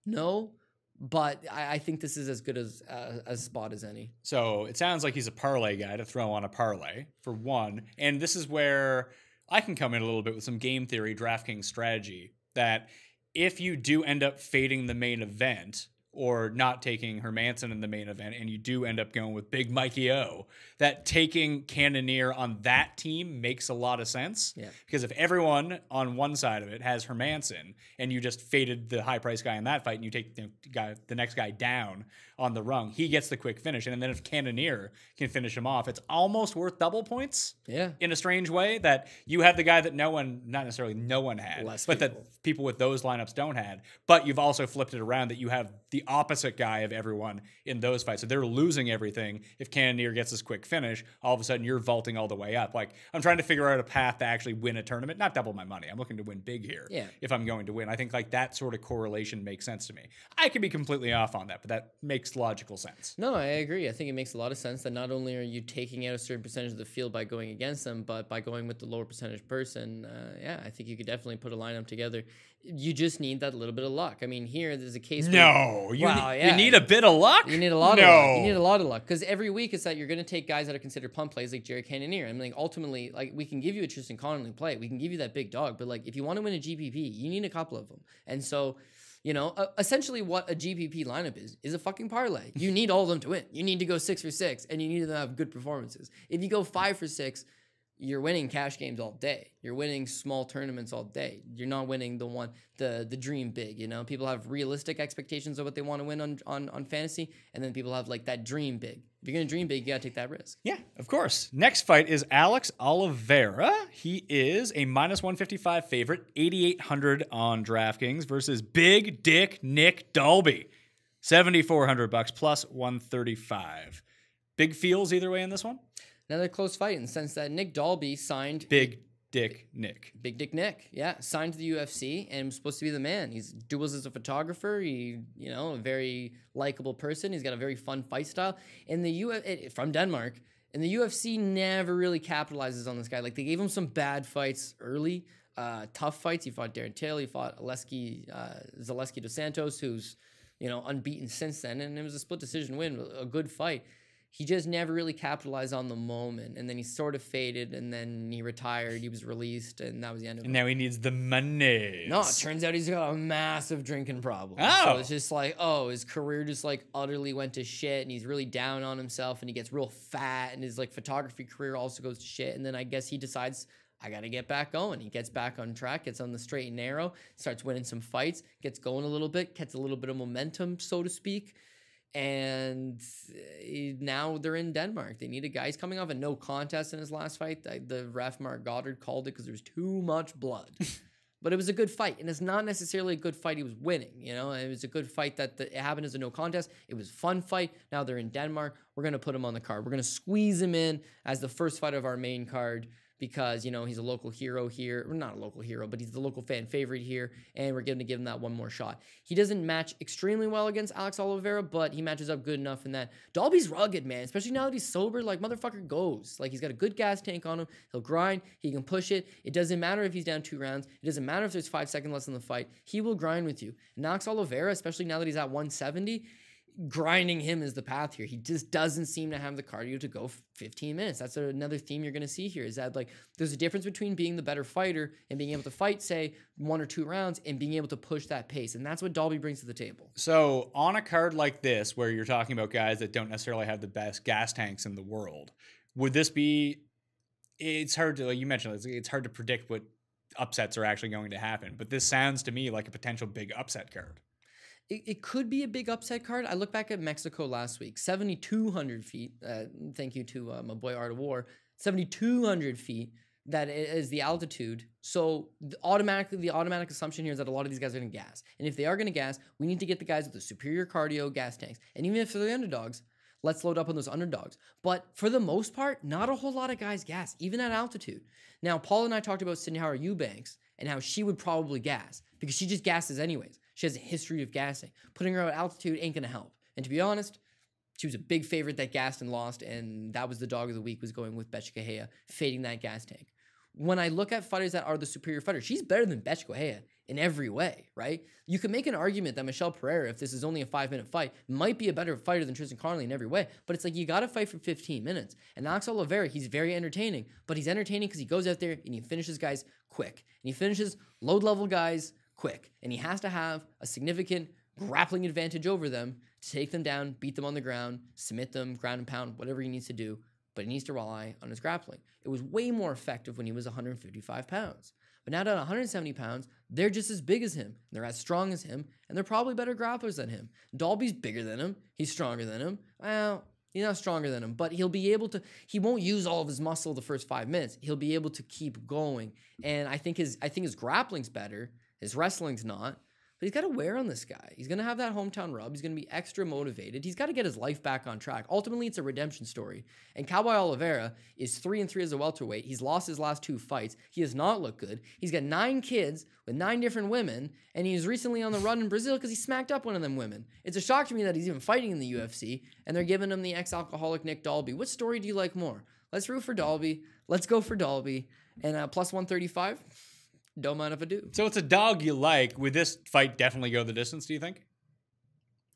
Speaker 4: No. But I think this is as good as a spot as any.
Speaker 3: So it sounds like he's a parlay guy to throw on a parlay, for one. And this is where I can come in a little bit with some game theory, DraftKings strategy, that if you do end up fading the main event or not taking Hermansson in the main event, and you do end up going with Big Mikey O, that taking Cannonier on that team makes a lot of sense.
Speaker 4: Yeah.
Speaker 3: Because if everyone on one side of it has Hermansson, and you just faded the high-priced guy in that fight, and you take the next guy down on the rung, he gets the quick finish. And then if Cannonier can finish him off, it's almost worth double points.
Speaker 4: Yeah.
Speaker 3: In a strange way, that you have the guy that not necessarily no one had, but that people with those lineups don't had. But you've also flipped it around that you have the opposite guy of everyone in those fights. So they're losing everything. If Cannonier gets this quick finish, all of a sudden you're vaulting all the way up. Like, I'm trying to figure out a path to actually win a tournament, not double my money. I'm looking to win big here.
Speaker 4: Yeah.
Speaker 3: If I'm going to win, I think like that sort of correlation makes sense to me. I could be completely off on that, but that makes logical sense.
Speaker 4: No, I agree. I think it makes a lot of sense that not only are you taking out a certain percentage of the field by going against them, but by going with the lower percentage person, I think you could definitely put a lineup together. You just need that little bit of luck. I mean, here there's a case where...
Speaker 3: You need a bit of luck?
Speaker 4: You need a lot of luck. You need a lot of luck. Because every week it's that you're going to take guys that are considered punt plays like Jerry Cannonier. I mean, like, ultimately, like, we can give you a Tristan Connolly play. We can give you that big dog. But, like, if you want to win a GPP, you need a couple of them. And so... essentially what a GPP lineup is a fucking parlay. You need all of them to win. You need to go 6 for 6, and you need them to have good performances. If you go 5 for 6, you're winning cash games all day. You're winning small tournaments all day. You're not winning the dream big, People have realistic expectations of what they want to win on fantasy, and then people have like that dream big. If you're going to dream big, you got to take that risk.
Speaker 3: Yeah, of course. Next fight is Alex Oliveira. He is a minus 155 favorite, 8,800 on DraftKings versus Big Dick Nick Dalby. $7,400 plus 135. Big feels either way in this one?
Speaker 4: Another close fight in the sense that Nick Dalby signed...
Speaker 3: Big Dick Nick, yeah, signed to the UFC and was supposed to be the man. He's duels as a photographer. He, a very likable person. He's got a very fun fight style. And from Denmark, and the UFC never really capitalizes on this guy. Like, they gave him some bad fights early, tough fights. He fought Darren Till. He fought Zaleski dos Santos, who's unbeaten since then, and it was a split decision win, a good fight. He just never really capitalized on the moment, and then he sort of faded, and then he retired. He was released, and that was the end of it. And now he needs the money.
Speaker 4: No, it turns out he's got a massive drinking problem.
Speaker 3: Oh.
Speaker 4: So it's just like, his career just like utterly went to shit, and he's really down on himself, and he gets real fat, and his like photography career also goes to shit. And then I guess he decides, I got to get back going. He gets back on track, gets on the straight and narrow, starts winning some fights, gets going a little bit, gets a little bit of momentum, so to speak. And now they're in Denmark. They need a guy. He's coming off a no contest in his last fight. The ref, Mark Goddard, called it because there was too much blood. But it was a good fight. And it's not necessarily a good fight he was winning. It was a good fight that it happened as a no contest. It was a fun fight. Now they're in Denmark. We're going to put him on the card. We're going to squeeze him in as the first fight of our main card, because, he's a local hero here. Or not a local hero, but he's the local fan favorite here, and we're going to give him that one more shot. He doesn't match extremely well against Alex Oliveira, but he matches up good enough in that. Dalby's rugged, man, especially now that he's sober. Like, motherfucker goes. Like, he's got a good gas tank on him. He'll grind. He can push it. It doesn't matter if he's down 2 rounds. It doesn't matter if there's 5 seconds left in the fight. He will grind with you. And Alex Oliveira, especially now that he's at 170, grinding him is the path here. He just doesn't seem to have the cardio to go 15 minutes. That's another theme you're going to see here, is that like there's a difference between being the better fighter and being able to fight, say, 1 or 2 rounds and being able to push that pace. And that's what Dalby brings to the table.
Speaker 3: So on a card like this, where you're talking about guys that don't necessarily have the best gas tanks in the world, would this be it's hard to, like you mentioned, it's hard to predict what upsets are actually going to happen. But this sounds to me like a potential big upset card.
Speaker 4: It could be a big upset card. I look back at Mexico last week, 7,200 feet. Thank you to my boy Art of War. 7,200 feet. That is the altitude. So the automatic assumption here is that a lot of these guys are going to gas. And if they are going to gas, we need to get the guys with the superior cardio gas tanks. And even if they're the underdogs, let's load up on those underdogs. But for the most part, not a whole lot of guys gas, even at altitude. Now, Paul and I talked about Sydney Howard Eubanks and how she would probably gas because she just gasses anyways. She has a history of gassing. Putting her at altitude ain't going to help. And to be honest, she was a big favorite that gassed and lost, and that was the dog of the week, was going with Bethe Correia, fading that gas tank. When I look at fighters that are the superior fighter, she's better than Bethe Correia in every way, right? You could make an argument that Michelle Pereira, if this is only a 5-minute fight, might be a better fighter than Tristan Connolly in every way, but it's like you got to fight for 15 minutes. And Alex Oliveira, he's very entertaining, but he's entertaining because he goes out there and he finishes guys quick. And he finishes low-level guys quick. And he has to have a significant grappling advantage over them to take them down, beat them on the ground, submit them, ground and pound, whatever he needs to do, but he needs to rely on his grappling. It was way more effective when he was 155 pounds. But now at 170 pounds, they're just as big as him. They're as strong as him, and they're probably better grapplers than him. Dalby's bigger than him. He's stronger than him. Well, he's not stronger than him, but he'll be able to, he won't use all of his muscle the first 5 minutes. He'll be able to keep going. And I think his grappling's better. His wrestling's not. But he's got to wear on this guy. He's going to have that hometown rub. He's going to be extra motivated. He's got to get his life back on track. Ultimately, it's a redemption story. And Cowboy Oliveira is 3-3 as a welterweight. He's lost his last 2 fights. He has not looked good. He's got 9 kids with 9 different women, and he was recently on the run in Brazil because he smacked up one of them women. It's a shock to me that he's even fighting in the UFC, and they're giving him the ex-alcoholic Nick Dalby. What story do you like more? Let's root for Dalby. Let's go for Dalby. And plus 135. Don't mind if I do.
Speaker 3: So it's a dog you like. Would this fight definitely go the distance, do you think?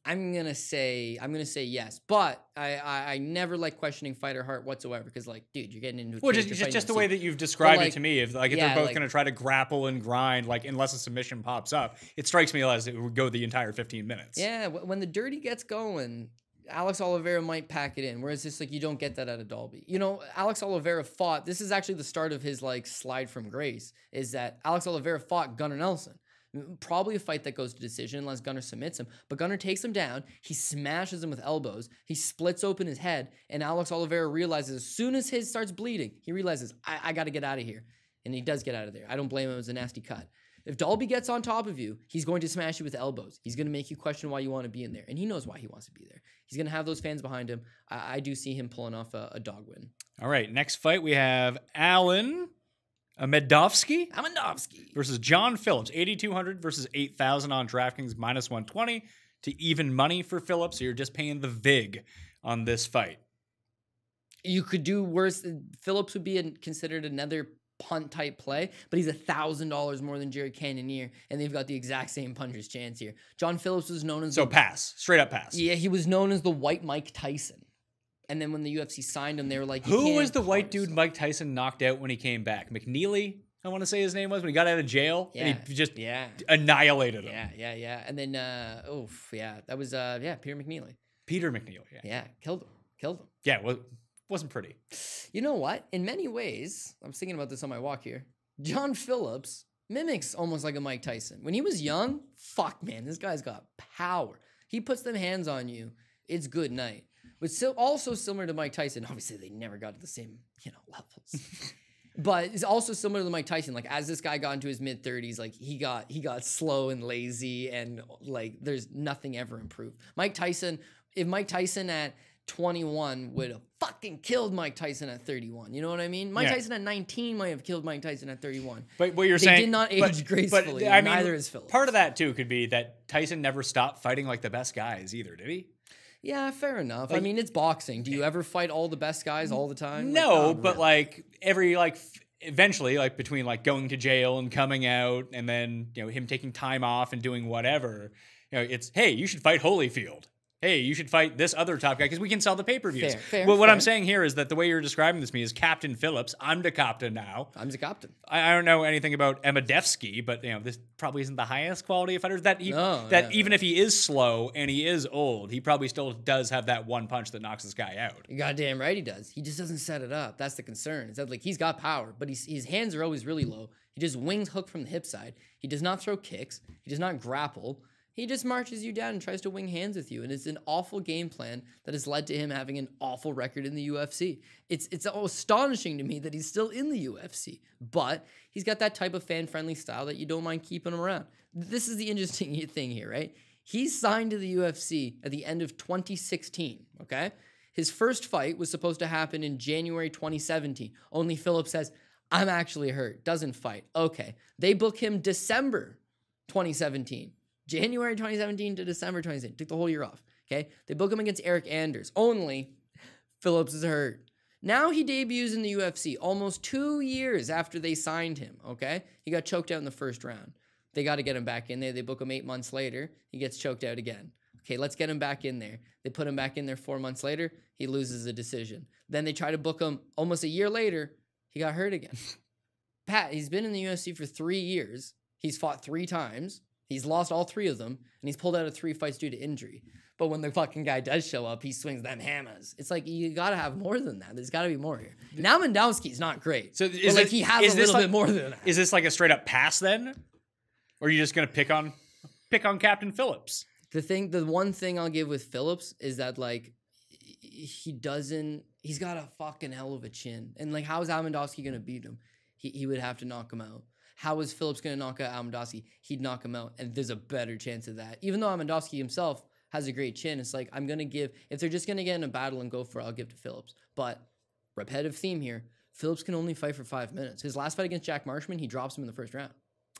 Speaker 4: I'm gonna say yes, but I never like questioning fighter heart whatsoever because, like, dude, you're getting into a
Speaker 3: just the way that you've described it to me. If they're both gonna try to grapple and grind, like unless a submission pops up, it strikes me as it would go the entire 15 minutes.
Speaker 4: Yeah, when the dirty gets going, Alex Oliveira might pack it in, whereas this, like, you don't get that out of Dalby. You know, Alex Oliveira fought, this is actually the start of his, like, slide from grace, is that Alex Oliveira fought Gunnar Nelson. Probably a fight that goes to decision unless Gunnar submits him, but Gunnar takes him down, he smashes him with elbows, he splits open his head, and Alex Oliveira realizes as soon as his starts bleeding, he realizes, I got to get out of here. And he does get out of there. I don't blame him, it was a nasty cut. If Dalby gets on top of you, he's going to smash you with elbows. He's going to make you question why you want to be in there. And he knows why he wants to be there. He's going to have those fans behind him. I do see him pulling off a dog win.
Speaker 3: All right, next fight we have Alan Amedovski versus John Phillips. 8,200 versus 8,000 on DraftKings, minus 120 to even money for Phillips. So you're just paying the VIG on this fight.
Speaker 4: You could do worse. Phillips would be considered another punt type play, but he's $1,000 more than Jared Cannonier, and they've got the exact same puncher's chance here. John Phillips was known as
Speaker 3: pass, straight up pass.
Speaker 4: Yeah, he was known as the white Mike Tyson. And then when the UFC signed him, they were like,
Speaker 3: who was the white dude Mike Tyson knocked out when he came back? McNeely, I want to say his name was, when he got out of jail.
Speaker 4: Yeah.
Speaker 3: And he just annihilated him.
Speaker 4: Yeah. And then, that was, Peter McNeely.
Speaker 3: Peter McNeely, yeah.
Speaker 4: Yeah, killed him.
Speaker 3: Yeah, wasn't pretty.
Speaker 4: You know what? In many ways, I was thinking about this on my walk here, John Phillips mimics almost like a Mike Tyson. When he was young, fuck, man, this guy's got power. He puts them hands on you, it's good night. But still also similar to Mike Tyson. Obviously, they never got to the same, levels. But it's also similar to Mike Tyson. Like, as this guy got into his mid-30s, like, he got slow and lazy, and, like, there's nothing ever improved. If Mike Tyson at 21 would have fucking killed Mike Tyson at 31. You know what I mean? Mike Tyson at 19 might have killed Mike Tyson at 31.
Speaker 3: But what you're saying,
Speaker 4: they did not age gracefully.
Speaker 3: But, I mean,
Speaker 4: neither is Phillips.
Speaker 3: Part of that too could be that Tyson never stopped fighting like the best guys either, did he?
Speaker 4: Yeah, fair enough. I mean, it's boxing. Do you ever fight all the best guys all the time?
Speaker 3: No, but really. Eventually, between going to jail and coming out, and then him taking time off and doing whatever, it's, hey, you should fight Holyfield. hey, you should fight this other top guy because we can sell the pay-per-views.
Speaker 4: Fair,
Speaker 3: Well, what
Speaker 4: fair.
Speaker 3: I'm saying here is that the way you're describing this to me is Captain Phillips. I'm the captain now.
Speaker 4: I'm the captain.
Speaker 3: I don't know anything about Amedovski, but this probably isn't the highest quality of fighter. Even if he is slow and he is old, he probably still does have that one punch that knocks this guy out.
Speaker 4: You're goddamn right he does. He just doesn't set it up. That's the concern. It's that, like, he's got power, but his hands are always really low. He just wings hook from the hip side. He does not throw kicks. He does not grapple. He just marches you down and tries to wing hands with you. And it's an awful game plan that has led to him having an awful record in the UFC. It's astonishing to me that he's still in the UFC. But he's got that type of fan-friendly style that you don't mind keeping him around. This is the interesting thing here, right? He signed to the UFC at the end of 2016, okay? His first fight was supposed to happen in January 2017. Only Phillips says, I'm actually hurt. Doesn't fight. Okay. They book him December 2017. January 2017 to December 2017. Took the whole year off. Okay. They book him against Eric Anders. Only Phillips is hurt. Now he debuts in the UFC almost 2 years after they signed him. Okay. He got choked out in the first round. They got to get him back in there. They book him 8 months later. He gets choked out again. Okay, let's get him back in there. They put him back in there 4 months later. He loses a decision. Then they try to book him almost a year later. He got hurt again. Pat, he's been in the UFC for 3 years. He's fought 3 times. He's lost all 3 of them, and he's pulled out of 3 fights due to injury. But when the fucking guy does show up, he swings them hammers. It's like, you got to have more than that. There's got to be more here. Now Amedovski's not great. So he has a little bit more than that.
Speaker 3: Is this like a straight up pass then? Or are you just going to pick on Captain Phillips?
Speaker 4: The one thing I'll give with Phillips is that, like, he's got a fucking hell of a chin. And, like, how is Amedovski going to beat him? He would have to knock him out. How is Phillips going to knock out Amedovski? He'd knock him out, and there's a better chance of that. Even though Amedovski himself has a great chin, it's like, I'm going to give, if they're just going to get in a battle and go for it, I'll give to Phillips. But, repetitive theme here, Phillips can only fight for 5 minutes. His last fight against Jack Marshman, he drops him in the first round.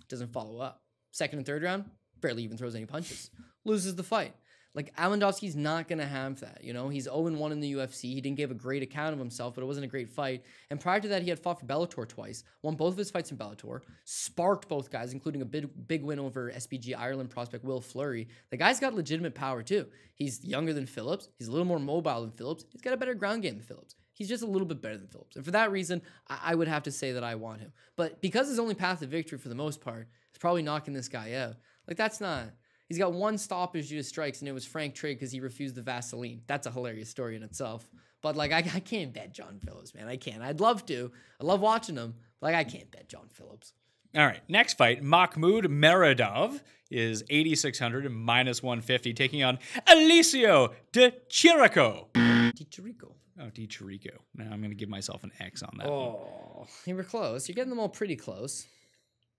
Speaker 4: Doesn't follow up. Second and third round, barely even throws any punches. Loses the fight. Like, Amedovski's not going to have that, you know? He's 0-1 in the UFC. He didn't give a great account of himself, but it wasn't a great fight. And prior to that, he had fought for Bellator twice, won both of his fights in Bellator, sparked both guys, including a big win over SBG Ireland prospect Will Fleury. The guy's got legitimate power, too. He's younger than Phillips. He's a little more mobile than Phillips. He's got a better ground game than Phillips. He's just a little bit better than Phillips. And for that reason, I would have to say that I want him. But because his only path to victory for the most part is probably knocking this guy out, like, that's not... He's got 1 stoppage due to strikes, and it was Frank Trigg because he refused the Vaseline. That's a hilarious story in itself. But, like, I can't bet John Phillips, man. I can't. I'd love to. I love watching him. But, like, I can't bet John Phillips.
Speaker 3: All right, next fight, Mahmoud Muradov is 8,600 and minus 150, taking on Oleksiejczuk de Chirico.
Speaker 4: Chirico.
Speaker 3: Oh, Chirico. Now I'm going to give myself an X on that one.
Speaker 4: Oh, you were close. You're getting them all pretty close.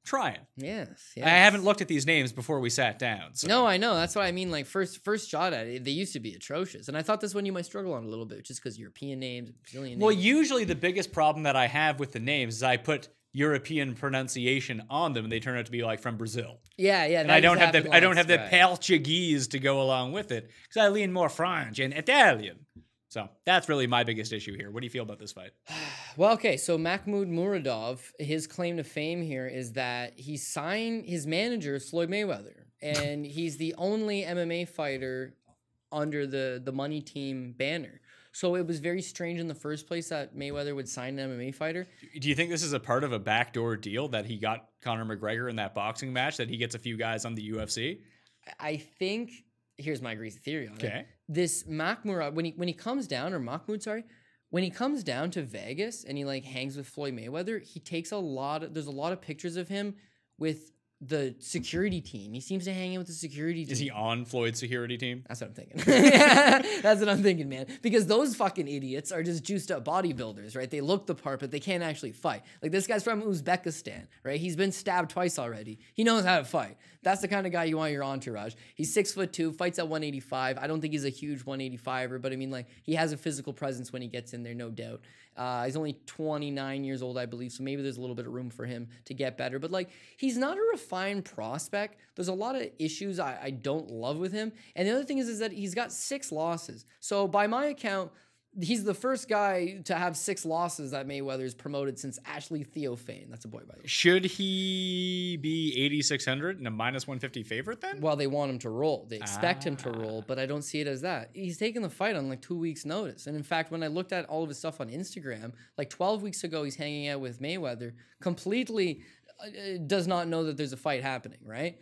Speaker 3: Trying.
Speaker 4: Yes.
Speaker 3: I haven't looked at these names before we sat down. So.
Speaker 4: No, I know. That's what I mean. Like, first shot at it, they used to be atrocious. And I thought this one you might struggle on a little bit, just because European names, Brazilian names.
Speaker 3: Well, usually the biggest problem that I have with the names is I put European pronunciation on them, and they turn out to be like from Brazil.
Speaker 4: Yeah.
Speaker 3: And I don't have the Portuguese to go along with it because I lean more French and Italian. So that's really my biggest issue here. What do you feel about this fight?
Speaker 4: Well, okay, so Mahmoud Muradov, his claim to fame here is that he signed, his manager is Floyd Mayweather, and he's the only MMA fighter under the Money Team banner. So it was very strange in the first place that Mayweather would sign an MMA fighter.
Speaker 3: Do you think this is a part of a backdoor deal that he got Conor McGregor in that boxing match, that he gets a few guys on the UFC?
Speaker 4: I think, here's my greasy theory on
Speaker 3: it.
Speaker 4: This Mahmoud, when he comes down, or Mahmoud, sorry, when he comes down to Vegas and he, like, hangs with Floyd Mayweather, he takes there's a lot of pictures of him with the security team. He seems to hang in with the security team.
Speaker 3: Is he on Floyd's security team?
Speaker 4: That's what I'm thinking. That's what I'm thinking, man. Because those fucking idiots are just juiced up bodybuilders, right? They look the part, but they can't actually fight. Like, this guy's from Uzbekistan, right? He's been stabbed twice already. He knows how to fight. That's the kind of guy you want in your entourage. He's 6'2", fights at 185. I don't think he's a huge 185er, but I mean, like, he has a physical presence when he gets in there, no doubt. He's only 29 years old, I believe, so maybe there's a little bit of room for him to get better. But, like, he's not a refined prospect. There's a lot of issues I don't love with him. And the other thing is that he's got 6 losses. So by my account, He's the first guy to have 6 losses that Mayweather's promoted since Ashley Theophane. That's a boy, by the way.
Speaker 3: Should he be 8,600 and a -150 favorite then?
Speaker 4: Well, they want him to roll. They expect him to roll, but I don't see it as that. He's taking the fight on like 2 weeks' notice. And in fact, when I looked at all of his stuff on Instagram, like 12 weeks ago, he's hanging out with Mayweather, completely does not know that there's a fight happening, right?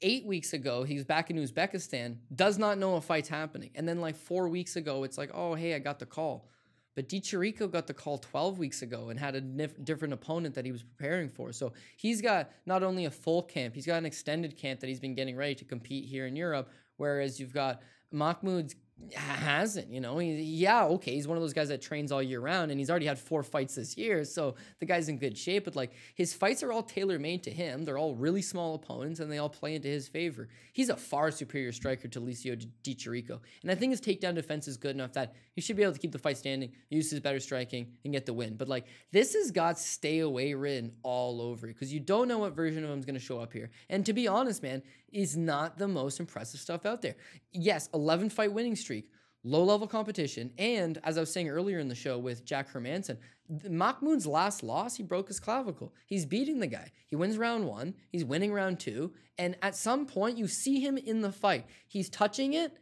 Speaker 4: 8 weeks ago, he was back in Uzbekistan, does not know a fight's happening. And then like 4 weeks ago, it's like, oh, hey, I got the call. But Chirico got the call 12 weeks ago and had a different opponent that he was preparing for. So he's got not only a full camp, he's got an extended camp that he's been getting ready to compete here in Europe. Whereas you've got Mahmoud hasn't, you know, he's one of those guys that trains all year round, and he's already had 4 fights this year, so the guy's in good shape. But like, his fights are all tailor-made to him. They're all really small opponents, and they all play into his favor. He's a far superior striker to Licio Di Chirico, and I think his takedown defense is good enough that he should be able to keep the fight standing, use his better striking, and get the win. But like, this has got stay away written all over it, because you don't know what version of him is going to show up here. And to be honest, man, is not the most impressive stuff out there. Yes, 11 fight winning streak, low-level competition, and as I was saying earlier in the show with Jack Hermansson, Mahmoud's last loss, he broke his clavicle. He's beating the guy. He wins round 1, he's winning round 2, and at some point you see him in the fight. He's touching it,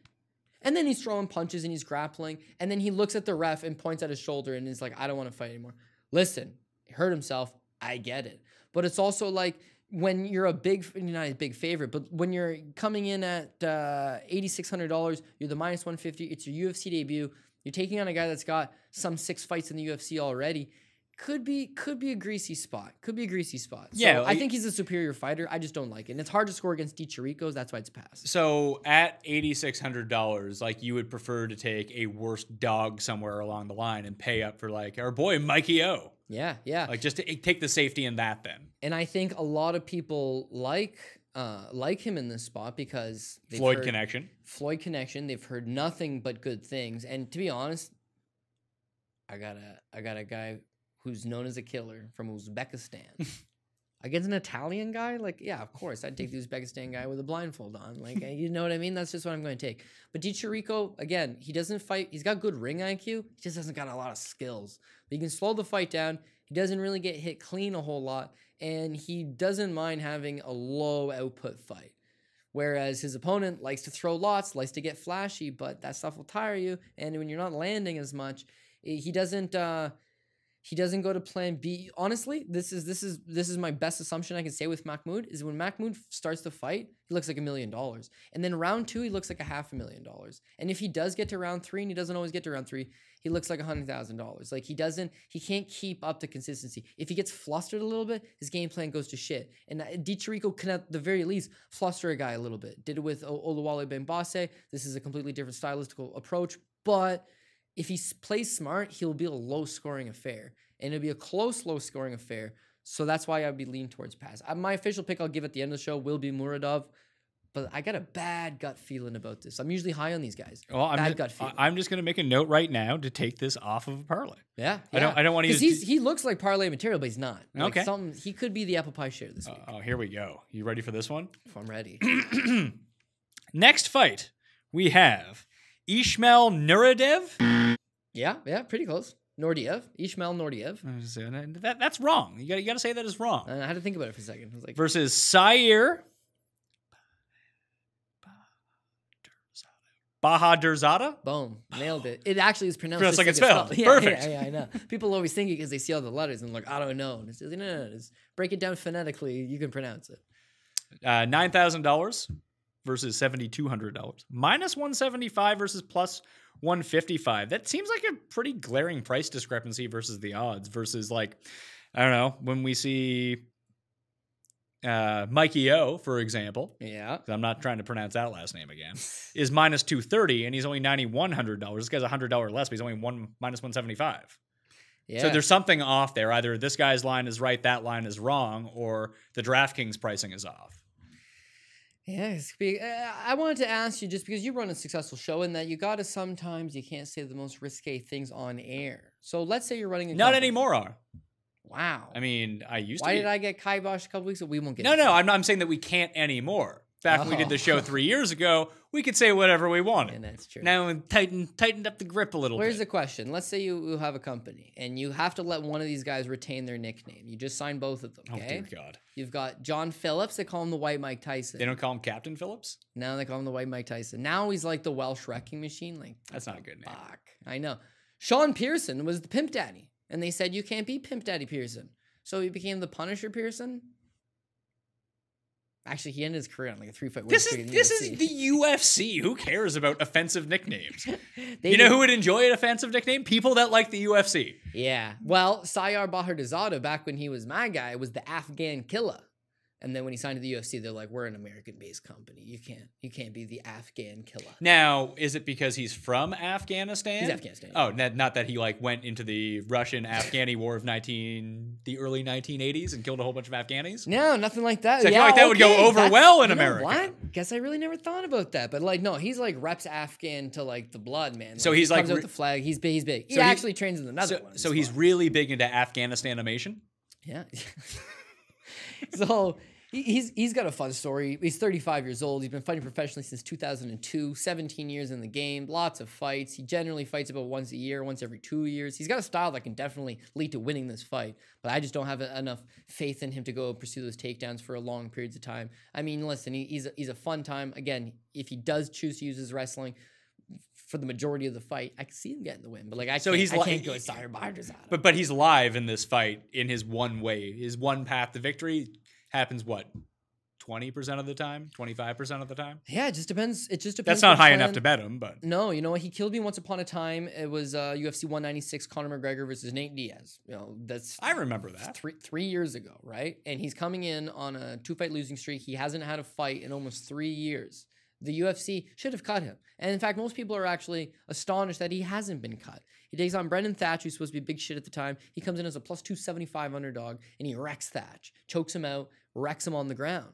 Speaker 4: and then he's throwing punches and he's grappling, and then he looks at the ref and points at his shoulder and is like, I don't want to fight anymore. Listen, he hurt himself, I get it. But it's also like, when you're not a big favorite, but when you're coming in at $8,600, you're the -150, it's your UFC debut, you're taking on a guy that's got some 6 fights in the UFC already, could be a greasy spot.
Speaker 3: Yeah,
Speaker 4: So I think he's a superior fighter. I just don't like it. And it's hard to score against Di Chirico's. That's why it's passed.
Speaker 3: So at $8,600, like, you would prefer to take a worse dog somewhere along the line and pay up for like our boy Mikey O.
Speaker 4: Yeah.
Speaker 3: Like, just to take the safety in that then.
Speaker 4: And I think a lot of people like him in this spot because
Speaker 3: Floyd connection. They've
Speaker 4: heard nothing but good things. And to be honest, I got a guy who's known as a killer from Uzbekistan. Against an Italian guy? Like, yeah, of course, I'd take the Uzbekistan guy with a blindfold on. Like, you know what I mean? That's just what I'm going to take. But Di Chirico, again, he doesn't fight. He's got good ring IQ. He just hasn't got a lot of skills. But he can slow the fight down. He doesn't really get hit clean a whole lot. And he doesn't mind having a low output fight. Whereas his opponent likes to throw lots, likes to get flashy, but that stuff will tire you. And when you're not landing as much, he doesn't go to plan B. Honestly, this is my best assumption I can say with Mahmoud is when Mahmoud starts the fight, he looks like $1 million. And then round 2, he looks like $500,000. And if he does get to round 3, and he doesn't always get to round 3, he looks like $100,000. Like, he can't keep up the consistency. If he gets flustered a little bit, his game plan goes to shit. And Di Chirico can at the very least fluster a guy a little bit. Did it with Oluwale Bembase. This is a completely different stylistical approach, but if he plays smart, he'll be a low-scoring affair. And it'll be a close, low-scoring affair. So that's why I'd be leaning towards pass. My official pick I'll give at the end of the show will be Muradov. But I got a bad gut feeling about this. I'm usually high on these guys.
Speaker 3: Well, gut feeling. I'm just going to make a note right now to take this off of a parlay.
Speaker 4: Yeah.
Speaker 3: I don't want to use...
Speaker 4: Because he looks like parlay material, but he's not. Like,
Speaker 3: okay.
Speaker 4: He could be the apple pie share this week.
Speaker 3: Oh, here we go. You ready for this one?
Speaker 4: If I'm ready.
Speaker 3: Next fight, we have Ishmael Naurdiev.
Speaker 4: Yeah, pretty close. Ishmael Naurdiev.
Speaker 3: That's wrong. You got to say that is wrong.
Speaker 4: I had to think about it for a second. I was like,
Speaker 3: versus Sair Bahadurzada.
Speaker 4: Boom, nailed it. It actually is pronounced
Speaker 3: just like it's spelled.
Speaker 4: Yeah,
Speaker 3: Perfect.
Speaker 4: Yeah, I know. People always think it because they see all the letters and like, I don't know. And it's like, no, just break it down phonetically. You can pronounce it.
Speaker 3: $9,000 versus $7,200. -175 versus +155. That seems like a pretty glaring price discrepancy versus the odds. Versus, like, I don't know, when we see Mikey O, for example.
Speaker 4: Yeah.
Speaker 3: I'm not trying to pronounce that last name again. Is -230 and he's only $9,100. This guy's $100 less, but he's only -175.
Speaker 4: Yeah.
Speaker 3: So there's something off there. Either this guy's line is right, that line is wrong, or the DraftKings pricing is off.
Speaker 4: Yeah, I wanted to ask you, just because you run a successful show, and that you got to sometimes you can't say the most risque things on air. So let's say you're running a
Speaker 3: Not
Speaker 4: company.
Speaker 3: anymore.
Speaker 4: Wow.
Speaker 3: I mean, I used to.
Speaker 4: Why did I get kiboshed a couple weeks ago? We won't get
Speaker 3: No, I'm saying that we can't anymore. Back when we did the show 3 years ago, we could say whatever we wanted.
Speaker 4: And that's true.
Speaker 3: Now we tightened up the grip a little
Speaker 4: Here's
Speaker 3: bit.
Speaker 4: the question. Let's say you have a company and you have to let one of these guys retain their nickname. You just sign both of them,
Speaker 3: Oh,
Speaker 4: okay?
Speaker 3: dear God.
Speaker 4: You've got John Phillips. They call him the White Mike Tyson.
Speaker 3: They don't call him Captain Phillips?
Speaker 4: Now they call him the White Mike Tyson. Now he's like the Welsh wrecking machine. Like,
Speaker 3: That's not a good name.
Speaker 4: fuck. I know. Sean Pearson was the Pimp Daddy. And they said, you can't be Pimp Daddy Pearson. So he became the Punisher Pearson. Actually, he ended his career on like a 3-fight win
Speaker 3: This
Speaker 4: streak in
Speaker 3: is
Speaker 4: UFC.
Speaker 3: the UFC. Who cares about offensive nicknames?
Speaker 4: They
Speaker 3: You know
Speaker 4: did-
Speaker 3: who would enjoy an offensive nickname? People that like the UFC.
Speaker 4: Yeah. Well, Sayar Bahadurzada, back when he was my guy, was the Afghan killer. And then when he signed to the UFC, they're like, we're an American-based company. You can't be the Afghan killer.
Speaker 3: Now, is it because he's from Afghanistan?
Speaker 4: He's Afghanistan.
Speaker 3: Oh, not that he like went into the Russian-Afghani war of the early 1980s and killed a whole bunch of Afghanis?
Speaker 4: No, nothing like that.
Speaker 3: So I feel like that would go over well in
Speaker 4: you know
Speaker 3: America.
Speaker 4: What? Guess I really never thought about that. But like, no, he's like reps Afghan to like the blood, man.
Speaker 3: So
Speaker 4: Like,
Speaker 3: he's
Speaker 4: he comes
Speaker 3: like
Speaker 4: out with the flag. He's big. He's big. He
Speaker 3: So he-
Speaker 4: actually trains in the Netherlands.
Speaker 3: So he's really big into Afghanistan animation.
Speaker 4: Yeah. So he's got a fun story. He's 35 years old. He's been fighting professionally since 2002, 17 years in the game, lots of fights. He generally fights about once a year, once every 2 years. He's got a style that can definitely lead to winning this fight, but I just don't have enough faith in him to go pursue those takedowns for a long periods of time. I mean, listen, he's a fun time. Again, if he does choose to use his wrestling for the majority of the fight, I can see him getting the win, but like I can't go Sayar Bahadurzada.
Speaker 3: But he's live in this fight in his one way. His one path to victory happens what? 20% of the time? 25% of the time?
Speaker 4: Yeah, it just depends.
Speaker 3: That's not
Speaker 4: what
Speaker 3: high
Speaker 4: plan-
Speaker 3: enough to bet him, but
Speaker 4: No, you know what? He killed me once upon a time. It was UFC 196, Conor McGregor versus Nate Diaz. You know, that's
Speaker 3: I remember that.
Speaker 4: three years ago, right? And he's coming in on a 2-fight losing streak. He hasn't had a fight in almost 3 years. The UFC should have cut him. And in fact, most people are actually astonished that he hasn't been cut. He takes on Brendan Thatch, who's supposed to be big shit at the time. He comes in as a plus 275 underdog, and he wrecks Thatch, chokes him out, wrecks him on the ground.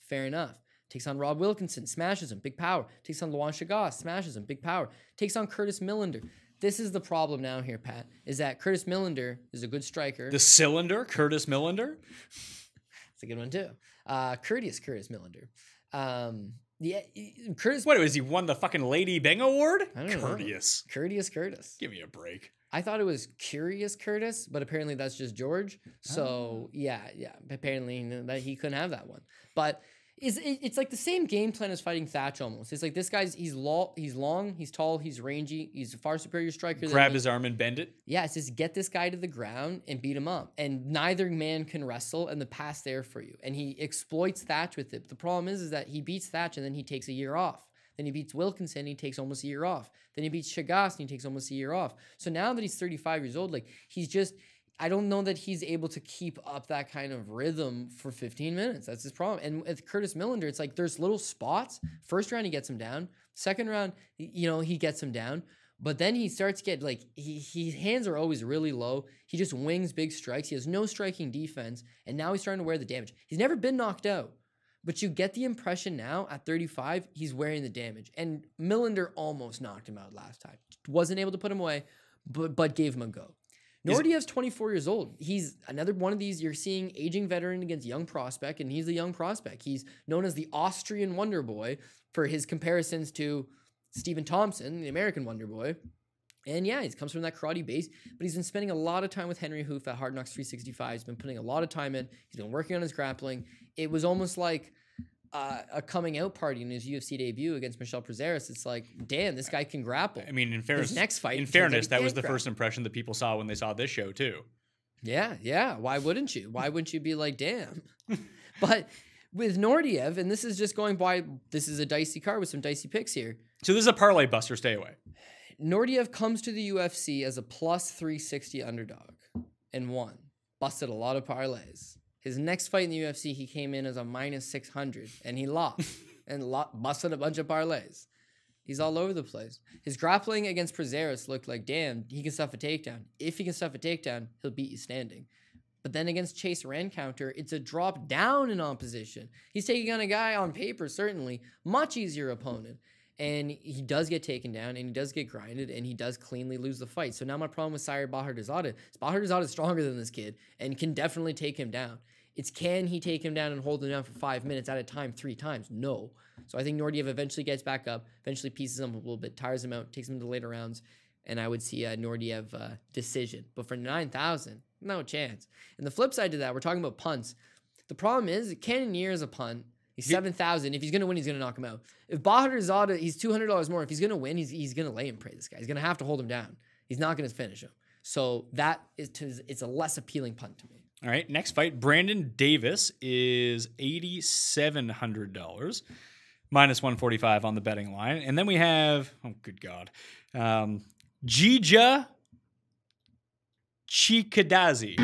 Speaker 4: Fair enough. Takes on Rob Wilkinson, smashes him, big power. Takes on Luan Chagas, smashes him, big power. Takes on Curtis Millender. This is the problem now here, Pat, is that Curtis Millender is a good striker.
Speaker 3: The cylinder, Curtis Millender.
Speaker 4: It's a good one too. Curtis Millender. Yeah, Curtis.
Speaker 3: What was he won the fucking Lady Bing Award?
Speaker 4: I don't know.
Speaker 3: Courteous.
Speaker 4: Curtis.
Speaker 3: Give me a break.
Speaker 4: I thought it was Curious Curtis, but apparently that's just George. So yeah. Apparently that he couldn't have that one. But it's like the same game plan as fighting Thatch almost. It's like this guy's he's long, he's tall, he's rangy, he's a far superior striker.
Speaker 3: Grab his arm and bend it.
Speaker 4: Yeah, it's just get this guy to the ground and beat him up. And neither man can wrestle, and the path's there for you. And he exploits Thatch with it. But the problem is that he beats Thatch and then he takes a year off. Then he beats Wilkinson and he takes almost a year off. Then he beats Chagas and he takes almost a year off. So now that he's 35 years old, like he's just, I don't know that he's able to keep up that kind of rhythm for 15 minutes. That's his problem. And with Curtis Millender, it's like there's little spots. First round, he gets him down. Second round, you know, he gets him down. But then he starts to get like, his hands are always really low. He just wings big strikes. He has no striking defense. And now he's starting to wear the damage. He's never been knocked out. But you get the impression now at 35, he's wearing the damage. And Millender almost knocked him out last time. Wasn't able to put him away, but gave him a go. Naurdiev's 24 years old. He's another one of these, you're seeing aging veteran against young prospect, and he's the young prospect. He's known as the Austrian Wonder Boy for his comparisons to Stephen Thompson, the American Wonder Boy. And yeah, he comes from that karate base, but he's been spending a lot of time with Henry Hoof at Hard Knocks 365. He's been putting a lot of time in. He's been working on his grappling. It was almost like a coming out party in his UFC debut against Michel Prazeres. It's like, damn, this guy can grapple.
Speaker 3: I mean, in fairness,
Speaker 4: his next fight,
Speaker 3: in
Speaker 4: it turns out
Speaker 3: fairness,
Speaker 4: he
Speaker 3: that was
Speaker 4: can't
Speaker 3: the
Speaker 4: grapple.
Speaker 3: first impression that people saw when they saw this show too.
Speaker 4: Yeah. Why wouldn't you? Why wouldn't you be like, damn? But with Naurdiev, and this is just going by, this is a dicey card with some dicey picks here.
Speaker 3: So this is a parlay buster. Stay away.
Speaker 4: Naurdiev comes to the UFC as a plus 360 underdog and won. Busted a lot of parlays. His next fight in the UFC, he came in as a minus 600 and he lost and busted a bunch of parlays. He's all over the place. His grappling against Prazeres looked like, damn, he can stuff a takedown. If he can stuff a takedown, he'll beat you standing. But then against Chase Rancounter, it's a drop down in opposition. He's taking on a guy on paper, certainly, much easier opponent. And he does get taken down, and he does get grinded, and he does cleanly lose the fight. So now my problem with Sayar Bahadurzada is Bahadurzada is stronger than this kid and can definitely take him down. It's can he take him down and hold him down for 5 minutes at a time 3 times? No. So I think Naurdiev eventually gets back up, eventually pieces him a little bit, tires him out, takes him to the later rounds, and I would see a Naurdiev decision. But for 9,000, no chance. And the flip side to that, we're talking about punts. The problem is Cannonier is a punt. He's 7,000. If he's going to win, he's going to knock him out. If Bahadurzada, he's $200 more. If he's going to win, he's going to lay and pray this guy. He's going to have to hold him down. He's not going to finish him. So that is it's a less appealing punt to me.
Speaker 3: All right, next fight, Brandon Davis is $8,700, minus 145 on the betting line. And then we have, oh, good God, Chikadze.
Speaker 4: Chikadze.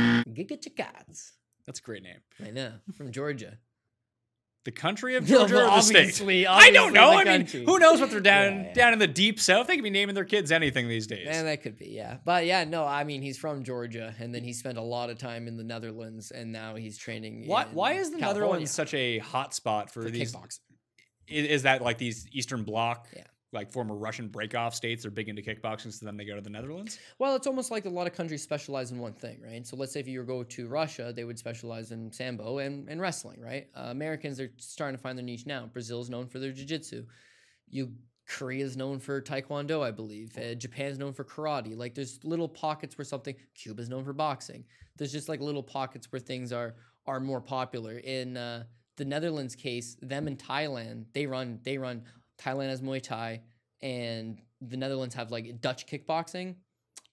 Speaker 3: That's a great name.
Speaker 4: I know, from Georgia.
Speaker 3: The country of Georgia or the state?
Speaker 4: Obviously,
Speaker 3: I don't know. I mean,
Speaker 4: country.
Speaker 3: who knows what they're down in the deep south? They could be naming their kids anything these days.
Speaker 4: And that could be, yeah. But yeah, no, I mean, he's from Georgia, and then he spent a lot of time in the Netherlands, and now he's training.
Speaker 3: Why is the
Speaker 4: California.
Speaker 3: Netherlands such a hot spot for these?
Speaker 4: Kickboxing?
Speaker 3: Is that like these Eastern Bloc?
Speaker 4: Yeah.
Speaker 3: Like former Russian breakoff states are big into kickboxing, so then they go to the Netherlands?
Speaker 4: Well, it's almost like a lot of countries specialize in one thing, right? So let's say if you go to Russia, they would specialize in sambo and wrestling, right? Americans are starting to find their niche now. Brazil's known for their jiu-jitsu. Korea's known for taekwondo, I believe. Japan's known for karate. Like there's little pockets where something. Cuba's known for boxing. There's just like little pockets where things are more popular. In the Netherlands case, them and Thailand, they run. Thailand has Muay Thai, and the Netherlands have like Dutch kickboxing,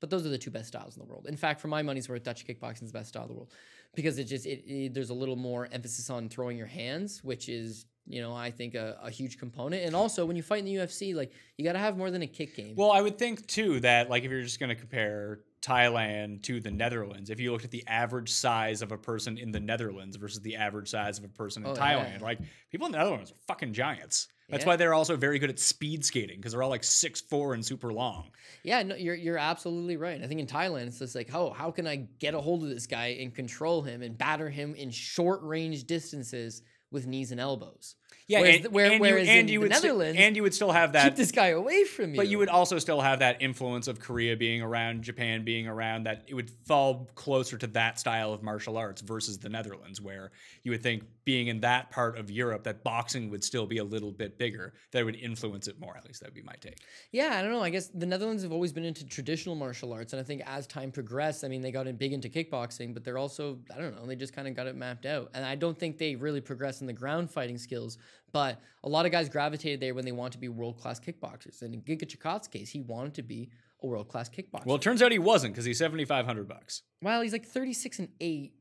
Speaker 4: but those are the 2 best styles in the world. In fact, for my money's worth, Dutch kickboxing is the best style in the world because there's a little more emphasis on throwing your hands, which is, I think a huge component. And also when you fight in the UFC, like you got to have more than a kick game.
Speaker 3: Well, I would think too that like if you're just going to compare Thailand to the Netherlands, if you looked at the average size of a person in the Netherlands versus the average size of a person in Thailand, like people in the Netherlands are fucking giants. That's why they're also very good at speed skating because they're all like 6'4" and super long. Yeah,
Speaker 4: no, you're absolutely right. I think in Thailand it's just like, how can I get a hold of this guy and control him and batter him in short range distances with knees and elbows?
Speaker 3: Yeah,
Speaker 4: whereas in the Netherlands,
Speaker 3: and you would still have that.
Speaker 4: Keep this guy away from you.
Speaker 3: But you would also still have that influence of Korea being around, Japan being around, that it would fall closer to that style of martial arts versus the Netherlands, where you would think being in that part of Europe, that boxing would still be a little bit bigger, that would influence it more. At least that would be my take.
Speaker 4: Yeah, I don't know. I guess the Netherlands have always been into traditional martial arts, and I think as time progressed, I mean, they got big into kickboxing, but they're also, I don't know, they just kind of got it mapped out. And I don't think they really progressed in the ground fighting skills, but a lot of guys gravitated there when they want to be world-class kickboxers. And in Chikadze's case, he wanted to be a world-class kickboxer.
Speaker 3: Well, it turns out he wasn't because he's $7,500.
Speaker 4: Well, he's like 36-8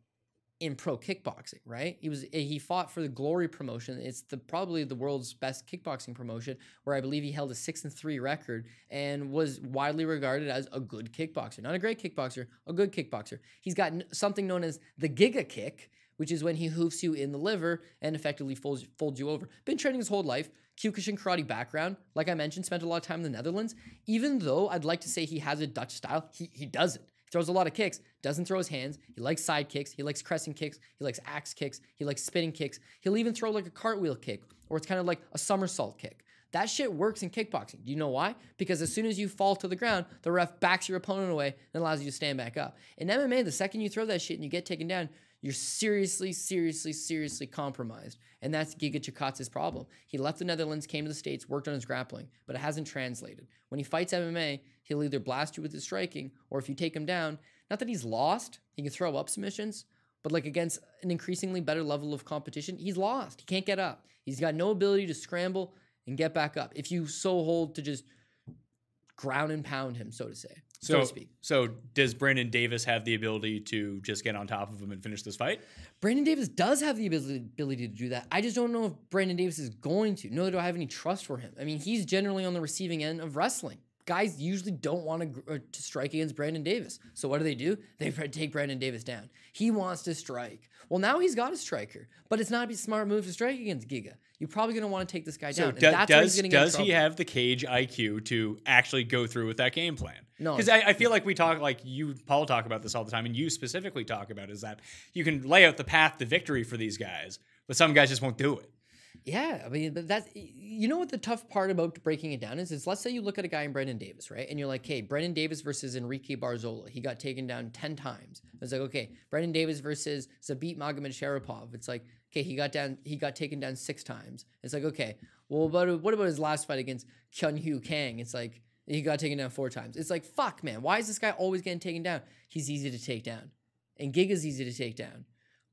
Speaker 4: in pro kickboxing, right? He fought for the Glory promotion. It's probably the world's best kickboxing promotion, where I believe he held a 6-3 record and was widely regarded as a good kickboxer. Not a great kickboxer, a good kickboxer. He's got something known as the Giga kick, which is when he hoofs you in the liver and effectively folds you over. Been training his whole life. Kyokushin karate background. Like I mentioned, spent a lot of time in the Netherlands. Even though I'd like to say he has a Dutch style, he doesn't. He throws a lot of kicks, doesn't throw his hands. He likes side kicks. He likes crescent kicks. He likes axe kicks. He likes spinning kicks. He'll even throw like a cartwheel kick, or it's kind of like a somersault kick. That shit works in kickboxing. Do you know why? Because as soon as you fall to the ground, the ref backs your opponent away and allows you to stand back up. In MMA, the second you throw that shit and you get taken down, you're seriously compromised. And that's Chikadze's problem. He left the Netherlands, came to the States, worked on his grappling, but it hasn't translated. When he fights MMA, he'll either blast you with his striking, or if you take him down, not that he's lost, he can throw up submissions, but like against an increasingly better level of competition, he's lost. He can't get up. He's got no ability to scramble and get back up. If you so hold to just ground and pound him, so to say. So to speak.
Speaker 3: So does Brandon Davis have the ability to just get on top of him and finish this fight?
Speaker 4: Brandon Davis does have the ability to do that. I just don't know if Brandon Davis is going to. Nor do I have any trust for him. I mean, he's generally on the receiving end of wrestling. Guys usually don't want to strike against Brandon Davis. So what do? They take Brandon Davis down. He wants to strike. Well, now he's got a striker, but it's not a smart move to strike against Giga. You're probably going to want to take this guy down.
Speaker 3: Does he have the cage IQ to actually go through with that game plan?
Speaker 4: No.
Speaker 3: Because I feel like we talk, like you, Paul, talk about this all the time, and you specifically talk about is that you can lay out the path to victory for these guys, but some guys just won't do it.
Speaker 4: Yeah, I mean, but that's, you know what the tough part about breaking it down is let's say you look at a guy in Brendan Davis, right? And you're like, hey, Brendan Davis versus Enrique Barzola. He got taken down 10 times. It's like, okay, Brendan Davis versus Zabit Magomedsharipov. It's like, okay, he got taken down 6 times. It's like, okay, well, what about his last fight against Kyun-Hyu Kang? It's like, he got taken down 4 times. It's like, fuck, man, why is this guy always getting taken down? He's easy to take down. And Giga's easy to take down.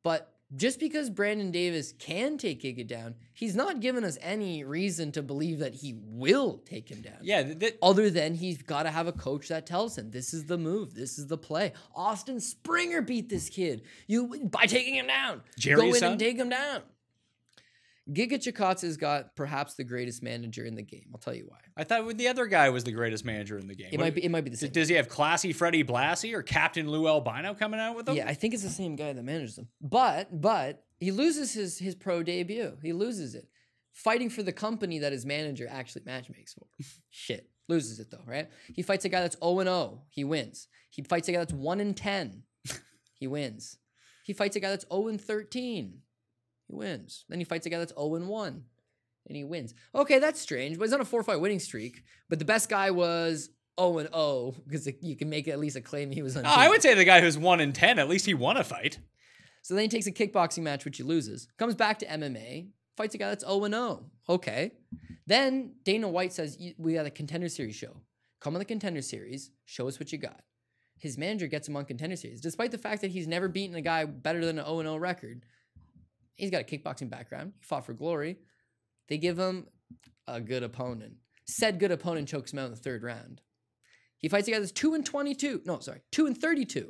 Speaker 4: But just because Brandon Davis can take Giga down, he's not given us any reason to believe that he will take him down.
Speaker 3: Yeah.
Speaker 4: Other than he's got to have a coach that tells him, this is the move, this is the play. Austin Springer beat this kid by taking him down. Go in and take him down. Giga Chikadze's got perhaps the greatest manager in the game. I'll tell you why.
Speaker 3: I thought the other guy was the greatest manager in the game.
Speaker 4: It might be the same.
Speaker 3: Does he have Classy Freddie Blassie or Captain Lou Albino coming out with him?
Speaker 4: Yeah, I think it's the same guy that manages him. But he loses his pro debut. He loses it. Fighting for the company that his manager actually matchmakes for. Shit. Loses it though, right? He fights a guy that's 0-0. He wins. He fights a guy that's 1-10. He wins. He fights a guy that's 0-13. He wins. Then he fights a guy that's 0-1. And he wins. Okay, that's strange. But he's on a 4-fight winning streak. But the best guy was 0-0. Because you can make at least a claim he was undefeated.
Speaker 3: I would say the guy who's 1-10, at least he won a fight.
Speaker 4: So then he takes a kickboxing match, which he loses. Comes back to MMA. Fights a guy that's 0-0. Okay. Then Dana White says, we got a Contender Series show. Come on the Contender Series. Show us what you got. His manager gets him on Contender Series. Despite the fact that he's never beaten a guy better than an 0-0 record. He's got a kickboxing background. He fought for glory. They give him a good opponent. Said good opponent chokes him out in the 3rd round. He fights a guy that's 2-22. No, sorry, 2-32.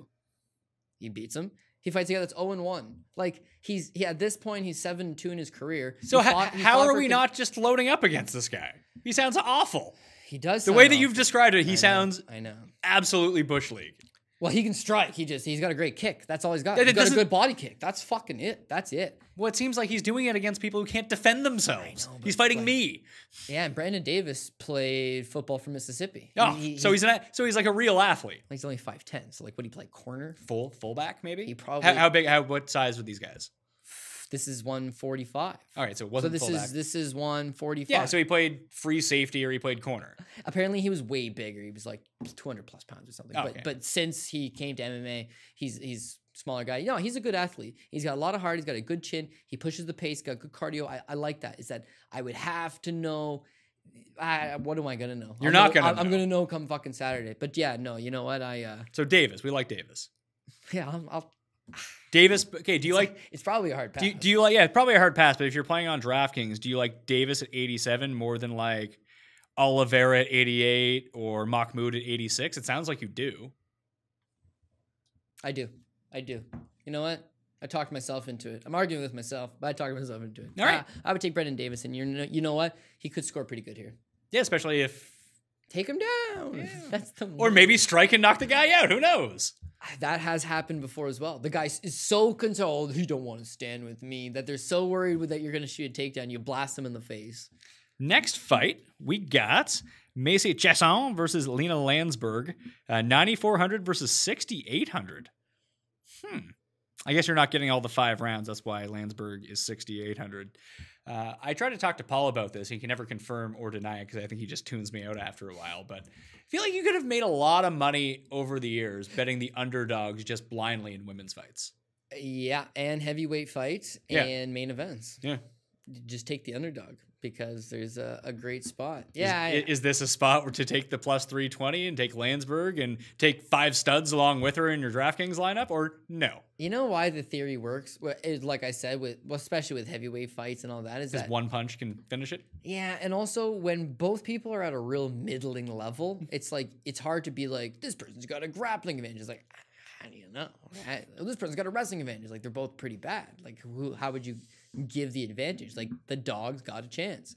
Speaker 4: He beats him. He fights a guy that's 0-1. Like, at this point, he's 7-2 in his career.
Speaker 3: So how are we not just loading up against this guy? He sounds awful.
Speaker 4: He does.
Speaker 3: The way that you've described it, he sounds
Speaker 4: I know.
Speaker 3: Absolutely Bush League.
Speaker 4: Well, he can strike. He's got a great kick. That's all he's got. He's got a good body kick. That's fucking it. That's it.
Speaker 3: Well, it seems like he's doing it against people who can't defend themselves. He's fighting me.
Speaker 4: Yeah, and Brandon Davis played football for Mississippi.
Speaker 3: Oh, so he's like a real athlete.
Speaker 4: He's only 5'10". So like, what do you play? Corner?
Speaker 3: Fullback maybe?
Speaker 4: He probably.
Speaker 3: How big? What size were these guys?
Speaker 4: This is 145.
Speaker 3: All right, so it wasn't fullback.
Speaker 4: This is 145.
Speaker 3: Yeah, so he played free safety or he played corner.
Speaker 4: Apparently he was way bigger. He was like 200 plus pounds or something.
Speaker 3: Okay.
Speaker 4: But since he came to MMA, he's smaller guy. No, he's a good athlete. He's got a lot of heart. He's got a good chin. He pushes the pace. Got good cardio. I like that. Is that I would have to know. What am I gonna know?
Speaker 3: You're not gonna.
Speaker 4: I'm gonna know come fucking Saturday. But yeah, no. You know what?
Speaker 3: So Davis, we like Davis.
Speaker 4: Yeah, I'll
Speaker 3: Davis, okay, do you like...
Speaker 4: It's probably a hard pass.
Speaker 3: Do you like... Yeah, probably a hard pass, but if you're playing on DraftKings, do you like Davis at 87 more than like Oliveira at 88 or Mahmoud at 86? It sounds like you do.
Speaker 4: I do. You know what? I talked myself into it. I'm arguing with myself, but I talked myself into it.
Speaker 3: All right.
Speaker 4: I would take Brendan Davis, and you know what? He could score pretty good here.
Speaker 3: Yeah, especially if...
Speaker 4: Take him down. Yeah. That's the
Speaker 3: Or maybe strike and knock the guy out. Who knows?
Speaker 4: That has happened before as well. The guy is so concerned, he don't want to stand with me, that they're so worried that you're going to shoot a takedown, you blast him in the face.
Speaker 3: Next fight, we got Macy Chiasson versus Lena Lansberg, 9,400 versus 6,800. I guess you're not getting all the 5 rounds. That's why Lansberg is 6,800. I tried to talk to Paul about this. He can never confirm or deny it because I think he just tunes me out after a while. But I feel like you could have made a lot of money over the years betting the underdogs just blindly in women's fights.
Speaker 4: Yeah, and heavyweight fights and main events.
Speaker 3: Yeah.
Speaker 4: Just take the underdog because there's a great spot.
Speaker 3: Yeah. Is this a spot where to take the plus 320 and take Lansberg and take 5 studs along with her in your DraftKings lineup, or no?
Speaker 4: You know why the theory works? Is like I said, especially with heavyweight fights and all that, is that
Speaker 3: one punch can finish it.
Speaker 4: Yeah, and also when both people are at a real middling level, it's like it's hard to be like, this person's got a grappling advantage. It's like, how do you know? This person's got a wrestling advantage. Like, they're both pretty bad. Like, how would you give the advantage? Like, the dog's got a chance.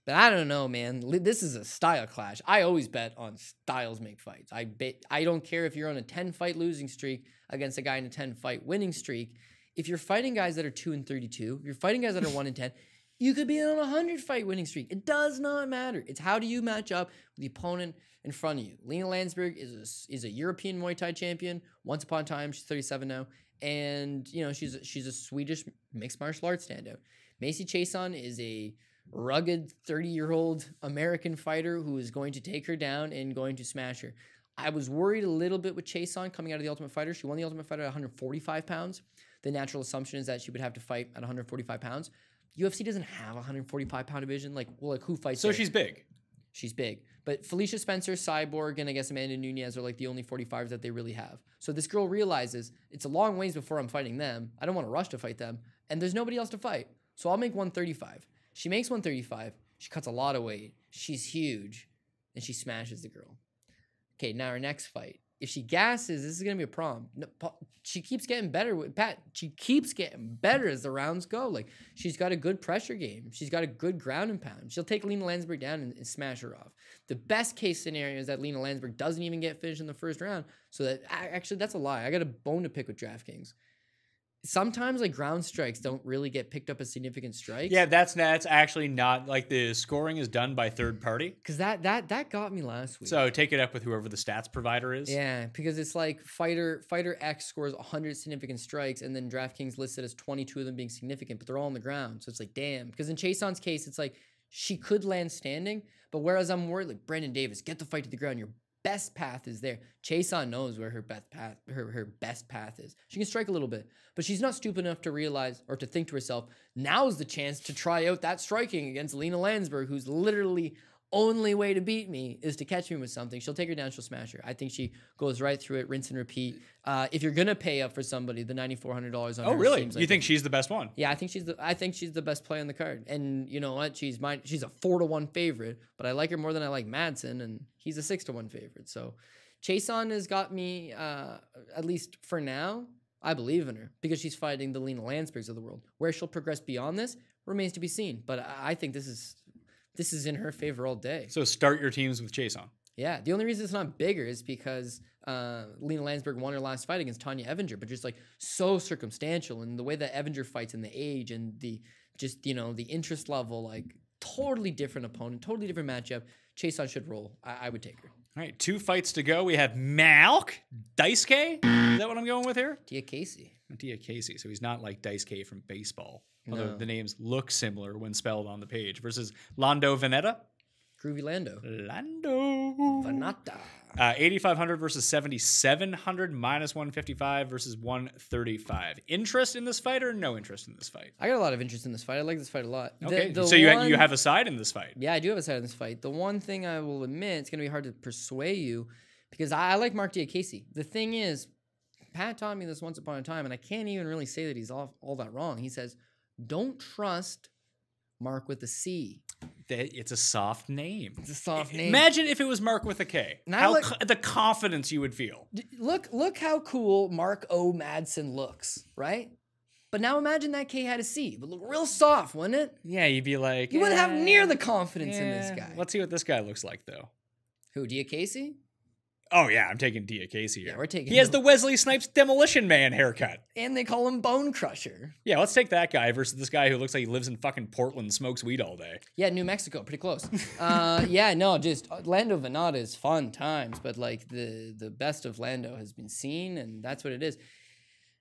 Speaker 4: But I don't know, man. This is a style clash. I always bet on styles make fights. I don't care if you're on a 10-fight losing streak against a guy in a 10-fight winning streak. If you're fighting guys that are 2-32, if you're fighting guys that are 1-10, you could be on a 100-fight winning streak. It does not matter. It's how do you match up with the opponent in front of you. Lena Lansberg is a European Muay Thai champion. Once upon a time, she's 37 now. And, you know, she's a Swedish mixed martial arts standout. Macy Chiasson is a rugged 30-year-old American fighter who is going to take her down and going to smash her. I was worried a little bit with Chiasson coming out of the Ultimate Fighter. She won the Ultimate Fighter at 145 pounds. The natural assumption is that she would have to fight at 145 pounds. UFC doesn't have a 145-pound division. Like who fights?
Speaker 3: So
Speaker 4: there?
Speaker 3: she's big.
Speaker 4: She's big. But Felicia Spencer, Cyborg, and I guess Amanda Nunes are like the only 45s that they really have. So this girl realizes it's a long ways before I'm fighting them. I don't want to rush to fight them. And there's nobody else to fight. So I'll make 135. She makes 135. She cuts a lot of weight. She's huge. And she smashes the girl. Okay, now her next fight. If she gasses, this is going to be a problem. No, she keeps getting better with Pat. She keeps getting better as the rounds go. Like, she's got a good pressure game. She's got a good ground and pound. She'll take Lena Lansberg down and smash her off. The best case scenario is that Lena Lansberg doesn't even get finished in the first round. So that actually, that's a lie. I got a bone to pick with DraftKings. Sometimes like ground strikes don't really get picked up as significant strikes.
Speaker 3: Yeah, that's actually not like the scoring is done by third party.
Speaker 4: Because that got me last week.
Speaker 3: So take it up with whoever the stats provider is.
Speaker 4: Yeah, because it's like fighter X scores 100 significant strikes, and then DraftKings listed as 22 of them being significant, but they're all on the ground. So it's like, damn. Because in Chiasson's case, it's like she could land standing, but whereas I'm worried like Brendan Davis, get the fight to the ground. Your best path is there. Chiasson knows where her best path, her best path is. She can strike a little bit, but she's not stupid enough to realize or to think to herself, now's the chance to try out that striking against Lena Lansberg, who's literally only way to beat me is to catch me with something. She'll take her down, she'll smash her. I think she goes right through it, rinse and repeat. If you're gonna pay up for somebody, the $9,400 on her.
Speaker 3: Oh, really?
Speaker 4: Seems
Speaker 3: You think she's the best one?
Speaker 4: Yeah, I think she's the best play on the card. And you know what? She's a 4-1 favorite, but I like her more than I like Madsen, and he's a 6-1 favorite. So Chiasson has got me, at least for now. I believe in her because she's fighting the Lena Lansbergs of the world. Where she'll progress beyond this remains to be seen. But I think this is in her favor all day.
Speaker 3: So start your teams with Chiasson.
Speaker 4: Yeah, the only reason it's not bigger is because Lena Lansberg won her last fight against Tanya Evinger, but just like so circumstantial, and the way that Evinger fights and the age and the the interest level, like totally different opponent, totally different matchup. Chiasson should roll. I would take her.
Speaker 3: All right, 2 fights to go. We have Malk Diakiese. Is that what I'm going with here?
Speaker 4: Diakiese.
Speaker 3: Diakiese. So he's not like Diakiese from baseball.
Speaker 4: No.
Speaker 3: Although the names look similar when spelled on the page. Versus Lando Vannata.
Speaker 4: Groovy Lando.
Speaker 3: Vannata. 8,500 versus 7,700. Minus 155 versus 135. Interest in this fight or no interest in this fight?
Speaker 4: I got a lot of interest in this fight. I like this fight a lot.
Speaker 3: Okay, so you have a side in this fight.
Speaker 4: Yeah, I do have a side in this fight. The one thing I will admit, it's going to be hard to persuade you because I like Mark Diakiese. The thing is, Pat taught me this once upon a time, and I can't even really say that he's all that wrong. He says, don't trust Mark with a C.
Speaker 3: It's a soft name.
Speaker 4: It's a soft name.
Speaker 3: Imagine if it was Mark with a K. The confidence you would feel.
Speaker 4: Look how cool Mark O. Madsen looks, right? But now imagine that K had a C. It would look real soft, wouldn't it?
Speaker 3: Yeah, you'd be like...
Speaker 4: You wouldn't have near the confidence in this guy.
Speaker 3: Let's see what this guy looks like, though.
Speaker 4: Who, Diakiese?
Speaker 3: Oh, yeah, I'm taking Diakiese here.
Speaker 4: Yeah, we're taking
Speaker 3: He has the Wesley Snipes Demolition Man haircut.
Speaker 4: And they call him Bone Crusher.
Speaker 3: Yeah, let's take that guy versus this guy who looks like he lives in fucking Portland and smokes weed all day.
Speaker 4: Yeah, New Mexico, pretty close. Yeah, no, just Lando Vannata is fun times, but like the best of Lando has been seen, and that's what it is.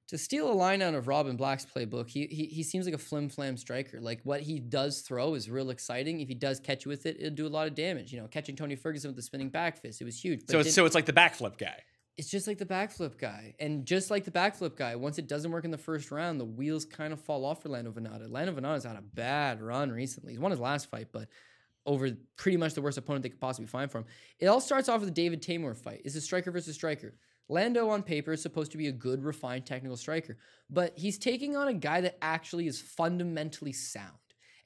Speaker 4: To steal a line out of Robin Black's playbook, he seems like a flim-flam striker. Like, what he does throw is real exciting. If he does catch you with it, it'll do a lot of damage. You know, catching Tony Ferguson with the spinning back fist, it was huge. But
Speaker 3: so it's like the backflip guy.
Speaker 4: It's just like the backflip guy. And just like the backflip guy, once it doesn't work in the first round, the wheels kind of fall off for Lando Vannata. Lando Vannata's had a bad run recently. He's won his last fight, but over pretty much the worst opponent they could possibly find for him. It all starts off with the David Tamor fight. It's a striker versus striker. Lando on paper is supposed to be a good, refined technical striker, but he's taking on a guy that actually is fundamentally sound.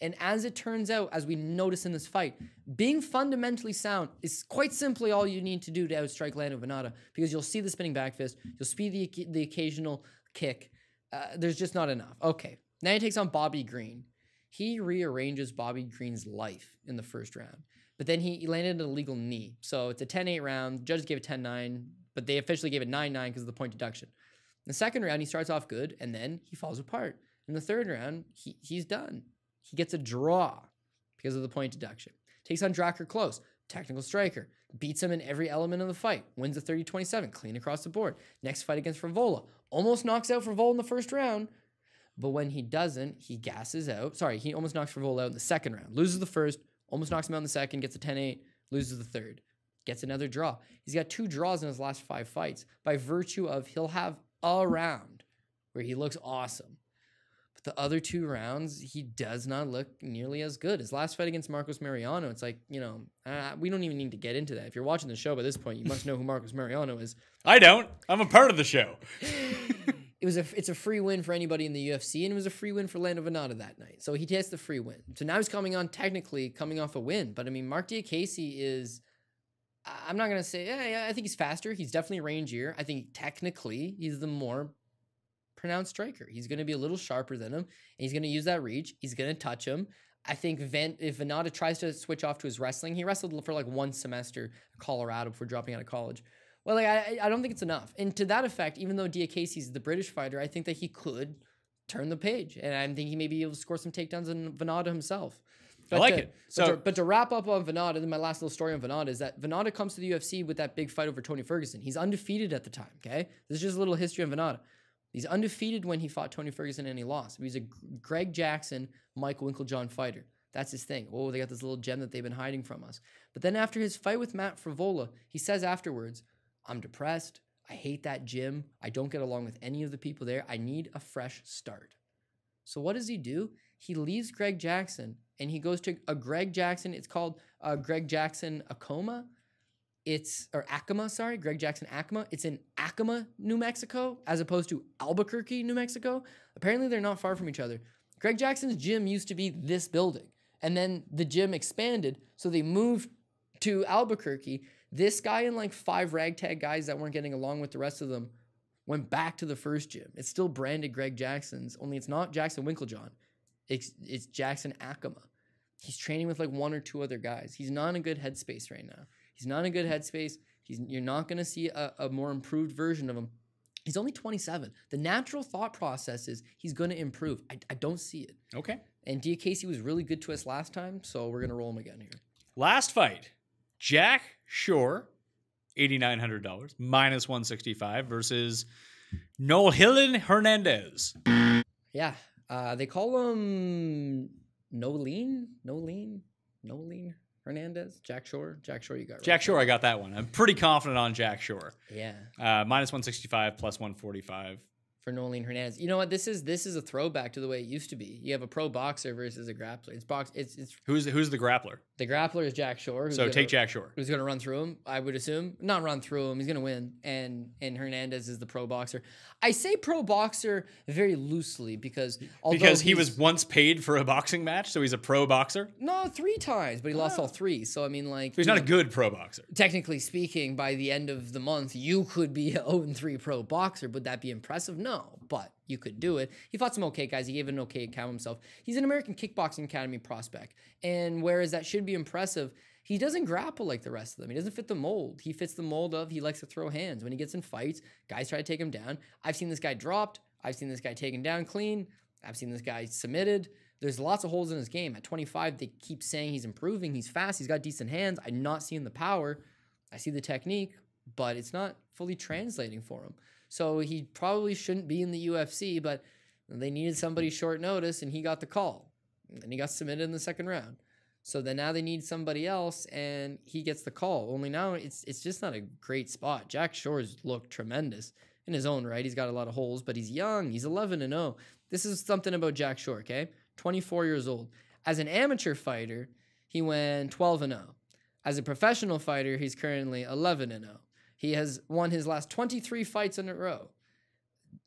Speaker 4: And as it turns out, as we notice in this fight, being fundamentally sound is quite simply all you need to do to outstrike Lando Vannata, because you'll see the spinning back fist, you'll see the occasional kick. There's just not enough. Okay, now he takes on Bobby Green. He rearranges Bobby Green's life in the first round, but then he landed an illegal knee. So it's a 10-8 round. The judges gave it 10-9. But they officially gave it 9-9 because of the point deduction. In the second round, he starts off good, and then he falls apart. In the third round, he's done. He gets a draw because of the point deduction. Takes on Drakkar Klose, technical striker. Beats him in every element of the fight. Wins the 30-27, clean across the board. Next fight against Frevola. Almost knocks out Frevola in the first round. But when he doesn't, he gasses out. Sorry, he almost knocks Frevola out in the second round. Loses the first, almost knocks him out in the second, gets a 10-8, loses the third. Gets another draw. He's got 2 draws in his last 5 fights by virtue of he'll have a round where he looks awesome. But the other 2 rounds, he does not look nearly as good. His last fight against Marcos Mariano, it's like, we don't even need to get into that. If you're watching the show by this point, you must know who Marcos Mariano is.
Speaker 3: I don't. I'm a part of the show.
Speaker 4: It's a free win for anybody in the UFC, and it was a free win for Lando Vannata that night. So he takes the free win. So now he's coming off a win. But I mean, Mark Diakiese is, I'm not going to say, I think he's faster. He's definitely rangier. I think technically he's the more pronounced striker. He's going to be a little sharper than him, and he's going to use that reach. He's going to touch him. I think if Vannata tries to switch off to his wrestling, he wrestled for like 1 semester in Colorado before dropping out of college. Well, like I don't think it's enough. And to that effect, even though Diakiese's the British fighter, I think that he could turn the page. And I think he may be able to score some takedowns on Vannata himself. But
Speaker 3: I like it.
Speaker 4: But to wrap up on Vannata, then my last little story on Vannata is that Vannata comes to the UFC with that big fight over Tony Ferguson. He's undefeated at the time, okay? This is just a little history on Vannata. He's undefeated when he fought Tony Ferguson and he lost. He's a Greg Jackson, Mike Winkeljohn fighter. That's his thing. Oh, they got this little gem that they've been hiding from us. But then after his fight with Matt Frevola, he says afterwards, I'm depressed. I hate that gym. I don't get along with any of the people there. I need a fresh start. So what does he do? He leaves Greg Jackson and he goes to a Greg Jackson. It's called Greg Jackson Acoma. Greg Jackson Acoma. It's in Acoma, New Mexico, as opposed to Albuquerque, New Mexico. Apparently they're not far from each other. Greg Jackson's gym used to be this building. And then the gym expanded, so they moved to Albuquerque. This guy and like 5 ragtag guys that weren't getting along with the rest of them went back to the first gym. It's still branded Greg Jackson's, only it's not Jackson Winkeljohn. It's Jackson Acoma. He's training with like 1 or 2 other guys. He's not in a good headspace right now. He's not in a good headspace. You're not going to see a more improved version of him. He's only 27. The natural thought process is he's going to improve. I don't see it.
Speaker 3: Okay.
Speaker 4: And Diakiese was really good to us last time, so we're going to roll him again here.
Speaker 3: Last fight. Jack Shore, $8,900, minus 165 versus Nolan Hernandez.
Speaker 4: Yeah. They call him Nolan Hernandez. Jack Shore, you got right.
Speaker 3: Jack Shore, I got that one. I'm pretty confident on Jack Shore.
Speaker 4: Yeah.
Speaker 3: Minus 165, plus 145.
Speaker 4: For Nolan Hernandez. You know what? This is a throwback to the way it used to be. You have a pro boxer versus a grappler. It's
Speaker 3: Who's the grappler?
Speaker 4: The grappler is Jack Shore.
Speaker 3: So take Jack Shore.
Speaker 4: Who's going to run through him, I would assume. Not run through him. He's going to win. And Hernandez is the pro boxer. I say pro boxer very loosely because
Speaker 3: he was once paid for a boxing match, so he's a pro boxer?
Speaker 4: No, 3 times, but he lost all 3. So, I mean, like...
Speaker 3: So he's not a good pro boxer.
Speaker 4: Technically speaking, by the end of the month, you could be an 0-3 pro boxer. Would that be impressive? No, but you could do it. He fought some okay guys. He gave an okay account himself. He's an American Kickboxing Academy prospect. And whereas that should be impressive, he doesn't grapple like the rest of them. He doesn't fit the mold. He fits the mold of he likes to throw hands. When he gets in fights, guys try to take him down. I've seen this guy dropped. I've seen this guy taken down clean. I've seen this guy submitted. There's lots of holes in his game. At 25, they keep saying he's improving. He's fast. He's got decent hands. I'm not seeing the power. I see the technique, but it's not fully translating for him. So he probably shouldn't be in the UFC, but they needed somebody short notice, and he got the call. And he got submitted in the second round. So then now they need somebody else, and he gets the call. Only now it's just not a great spot. Jack Shore's looked tremendous in his own right. He's got a lot of holes, but he's young. He's 11-0. This is something about Jack Shore, okay? 24 years old. As an amateur fighter, he went 12-0. As a professional fighter, he's currently 11-0. He has won his last 23 fights in a row.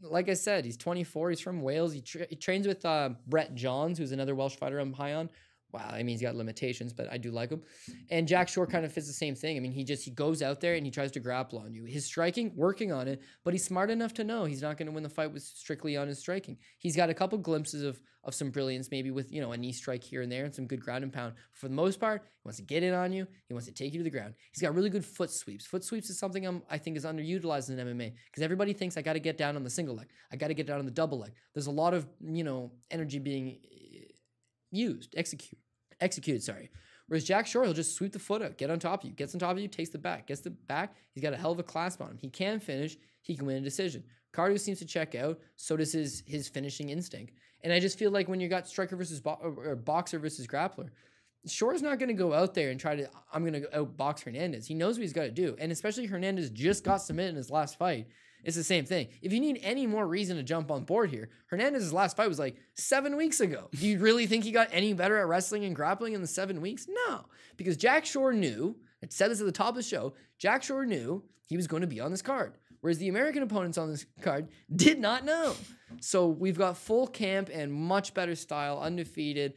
Speaker 4: Like I said, he's 24. He's from Wales. He trains with Brett Johns, who's another Welsh fighter I'm high on. Wow, I mean, he's got limitations, but I do like him. And Jack Shore kind of fits the same thing. I mean, he goes out there and he tries to grapple on you. His striking, working on it, but he's smart enough to know he's not going to win the fight with strictly on his striking. He's got a couple glimpses of some brilliance, maybe with, a knee strike here and there and some good ground and pound. For the most part, he wants to get in on you. He wants to take you to the ground. He's got really good foot sweeps. Foot sweeps is something I think is underutilized in MMA because everybody thinks I got to get down on the single leg. I got to get down on the double leg. There's a lot of, energy being used, executed, Whereas Jack Shore, he'll just sweep the foot out, get on top of you, gets on top of you, takes the back, gets the back. He's got a hell of a clasp on him. He can finish. He can win a decision. Cardio seems to check out. So does his finishing instinct. And I just feel like when you got striker versus or boxer versus grappler, Shore's not going to go out there and try to, I'm going to outbox Hernandez. He knows what he's got to do. And especially Hernandez just got submitted in his last fight. It's the same thing. If you need any more reason to jump on board here, Hernandez's last fight was like 7 weeks ago. Do you really think he got any better at wrestling and grappling in the 7 weeks? No, because Jack Shore knew, I said this at the top of the show, Jack Shore knew he was going to be on this card. Whereas the American opponents on this card did not know. So we've got full camp and much better style, undefeated.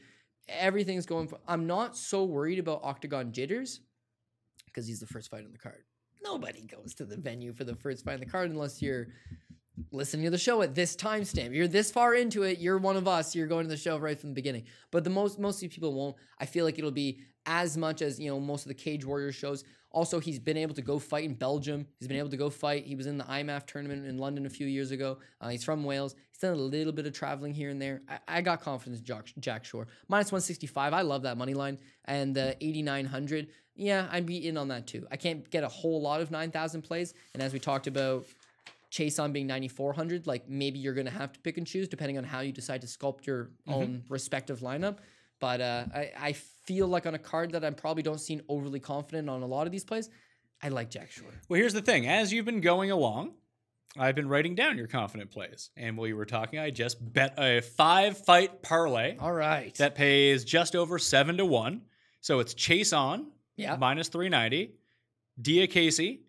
Speaker 4: Everything's going for, I'm not so worried about Octagon jitters because he's the first fight on the card. Nobody goes to the venue for the first fight on the card unless you're listening to the show at this timestamp. You're this far into it. You're one of us. You're going to the show right from the beginning. But most of these people won't. I feel like it'll be as much as, you know, most of the Cage Warrior shows. Also, he's been able to go fight in Belgium. He's been able to go fight. He was in the IMAF tournament in London a few years ago. He's from Wales. He's done a little bit of traveling here and there. I got confidence in Jack Shore. Minus 165. I love that money line. And the 8,900. Yeah, I'd be in on that too. I can't get a whole lot of 9,000 plays. And as we talked about Chiasson being 9,400, like maybe you're going to have to pick and choose depending on how you decide to sculpt your own respective lineup. But I feel like on a card that I probably don't seem overly confident on a lot of these plays, I like Jack Shore.
Speaker 3: Well, here's the thing. As you've been going along, I've been writing down your confident plays. And while you were talking, I just bet a 5-fight parlay.
Speaker 4: All right.
Speaker 3: That pays just over 7-1. So it's Chiasson, minus 390. Diakiese,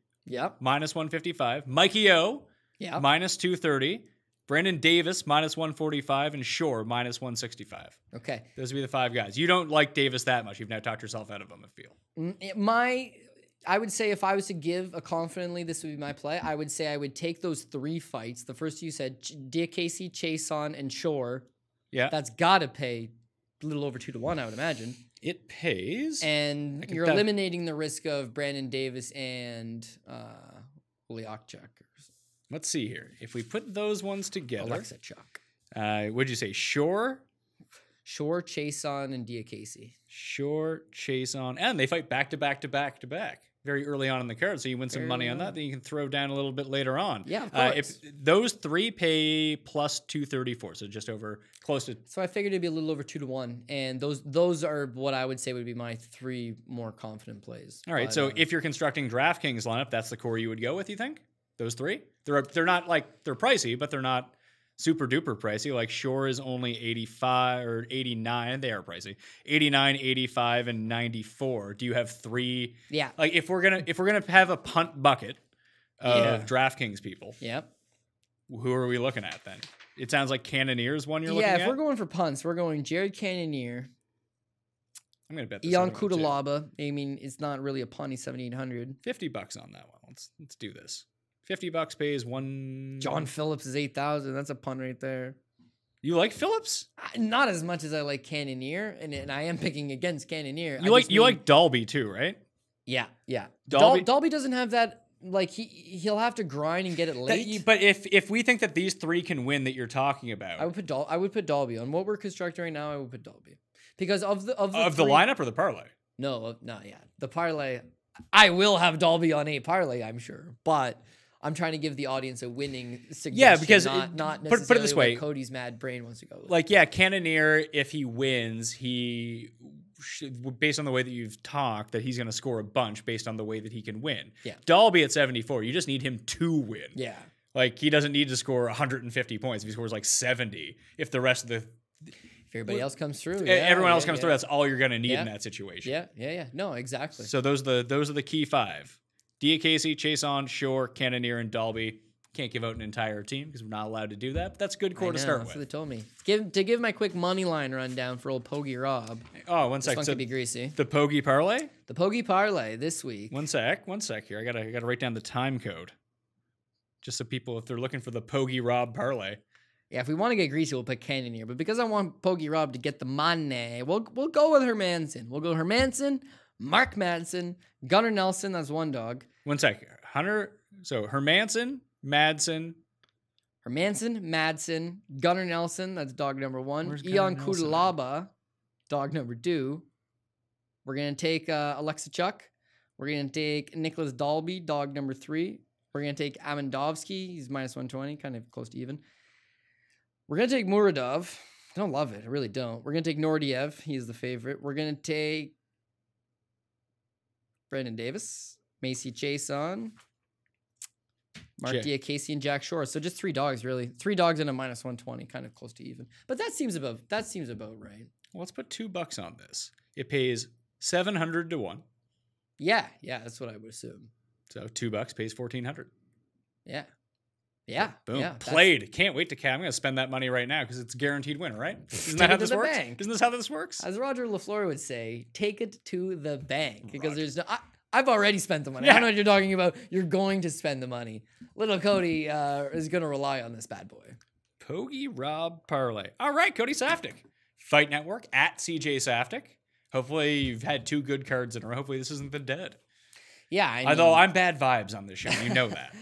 Speaker 3: minus 155. Mikey O, minus 230. Brandon Davis, minus 145, and Shore, minus 165.
Speaker 4: Okay.
Speaker 3: Those would be the 5 guys. You don't like Davis that much. You've now talked yourself out of him, I feel.
Speaker 4: I would say if I was to give a confidently, this would be my play, I would say I would take those 3 fights. The first you said, Diakiese, Chiasson, and Shore.
Speaker 3: Yeah.
Speaker 4: That's got to pay a little over 2-1, I would imagine.
Speaker 3: It pays.
Speaker 4: And you're eliminating the risk of Brandon Davis and Oleksiejczuk.
Speaker 3: Let's see here. If we put those ones together.
Speaker 4: Oleksiejczuk.
Speaker 3: What'd you say? Shore?
Speaker 4: Shore, Chiasson, and Diakiese.
Speaker 3: Shore, Chiasson. And they fight back to back to back to back very early on in the card. So you win some money on that. Then you can throw down a little bit later on.
Speaker 4: Yeah, of course.
Speaker 3: If those 3 pay plus 234. So just over close to.
Speaker 4: So I figured it'd be a little over 2-1. And those are what I would say would be my 3 more confident plays.
Speaker 3: All right. But, so if you're constructing DraftKings lineup, that's the core you would go with, you think? Those 3? They're not like, they're pricey, but they're not super duper pricey. Like Shore is only 85 or 89. They are pricey. 89, 85, and 94. Do you have 3?
Speaker 4: Yeah.
Speaker 3: Like if we're gonna have a punt bucket of DraftKings people.
Speaker 4: Yep.
Speaker 3: Who are we looking at then? It sounds like Cannonier is one you're looking at.
Speaker 4: Yeah, if we're going for punts, we're going Jared Cannonier.
Speaker 3: I'm gonna bet this
Speaker 4: Cutelaba. I mean, it's not really a punt. He's 7,800.
Speaker 3: $50 on that one. Let's do this. $50 pays 1.
Speaker 4: John Phillips is 8,000. That's a punt right there.
Speaker 3: You like Phillips?
Speaker 4: Not as much as I like Cannonier, and I am picking against Cannonier.
Speaker 3: You like Dalby too, right?
Speaker 4: Yeah.
Speaker 3: Dalby
Speaker 4: doesn't have that. Like he'll have to grind and get it late.
Speaker 3: But if we think that these 3 can win that you're talking about,
Speaker 4: I would put Dalby on what we're constructing right now. I would put Dalby because of the
Speaker 3: lineup or the parlay.
Speaker 4: No, the parlay. I will have Dalby on a parlay, I'm sure, but I'm trying to give the audience a winning suggestion.
Speaker 3: Yeah, because
Speaker 4: not necessarily
Speaker 3: put it this way,
Speaker 4: Cody's mad brain wants to go with.
Speaker 3: Like, yeah, Cannonier, if he wins, he should, based on the way that you've talked, that he's going to score a bunch based on the way that he can win.
Speaker 4: Yeah,
Speaker 3: Dalby at 74, you just need him to win.
Speaker 4: Yeah,
Speaker 3: like he doesn't need to score 150 points. If he scores like 70, if the rest of the
Speaker 4: if everybody else comes through,
Speaker 3: everyone else comes through, that's all you're going to need in that situation.
Speaker 4: Yeah. No, exactly.
Speaker 3: So those are the key 5. Diakiese, Chiasson, Shore, Cannonier, and Dalby. Can't give out an entire team because we're not allowed to do that. But that's a good core to start with.
Speaker 4: That's what they told me. To give my quick money line rundown for old Pogey Rob.
Speaker 3: Oh, one sec.
Speaker 4: This one could be greasy.
Speaker 3: The Pogey Parlay?
Speaker 4: The Pogey Parlay this week.
Speaker 3: One sec here. I gotta write down the time code. Just so people, if they're looking for the Pogey Rob Parlay.
Speaker 4: Yeah, if we want to get greasy, we'll put Cannonier. But because I want Pogey Rob to get the money, we'll go with Hermansson. We'll go Hermansson, Mark Madsen, Gunnar Nelson. That's one dog.
Speaker 3: One sec. Hermansson, Madsen,
Speaker 4: Gunnar Nelson. That's dog number 1.
Speaker 3: Where's
Speaker 4: Ion
Speaker 3: Gunnar Nelson?
Speaker 4: Cutelaba, dog number 2. We're going to take Oleksiejczuk. We're going to take Nicholas Dalby, dog number 3. We're going to take Amedovski. He's minus 120, kind of close to even. We're going to take Muradov. I don't love it. I really don't. We're going to take Naurdiev. He's the favorite. We're going to take Brandon Davis, Macy Chiasson, Mark Diakiese, and Jack Shore. So just 3 dogs, really. 3 dogs and a minus 120, kind of close to even. But that seems about right.
Speaker 3: Well, let's put $2 on this. It pays 700 to 1.
Speaker 4: Yeah, that's what I would assume.
Speaker 3: So $2 pays 1,400.
Speaker 4: Yeah.
Speaker 3: Boom.
Speaker 4: Yeah,
Speaker 3: Played. Can't wait to I'm going to spend that money right now because it's a guaranteed winner, right? Isn't that how this works?
Speaker 4: Bank.
Speaker 3: Isn't this how this works?
Speaker 4: As Roger LaFleur would say, take it to the bank because there's no. I've already spent the money.
Speaker 3: Yeah.
Speaker 4: I don't know what you're talking about. You're going to spend the money. Little Cody is going to rely on this bad boy.
Speaker 3: Pogey Rob Parlay. All right, Cody Saftic. Fight Network at CJ Saftic. Hopefully you've had 2 good cards in a row. Hopefully this isn't the dead.
Speaker 4: Yeah.
Speaker 3: Although I'm bad vibes on this show. You know that.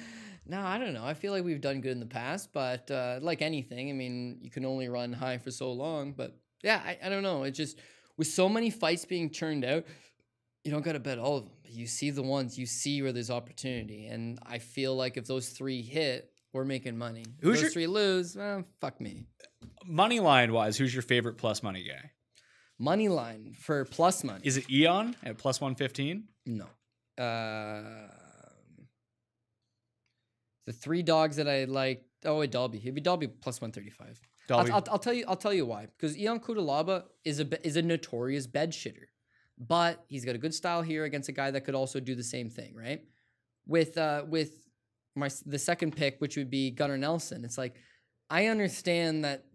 Speaker 4: No, I don't know. I feel like we've done good in the past, but like anything, I mean, you can only run high for so long. But yeah, I don't know. It's just with so many fights being churned out, you don't got to bet all of them. You see the ones, you see where there's opportunity. And I feel like if those 3 hit, we're making money. If those 3 lose, well, fuck me.
Speaker 3: Money line wise, who's your favorite plus money guy?
Speaker 4: Money line for plus money.
Speaker 3: Is it Eon at plus 115?
Speaker 4: No. The 3 dogs that I like. Oh, wait, Dalby. It'd be Dalby plus 135.
Speaker 3: Dalby.
Speaker 4: I'll tell you why. Because Ion Cutelaba is a notorious bed shitter, but he's got a good style here against a guy that could also do the same thing, right? With the second pick, which would be Gunnar Nelson. It's like I understand that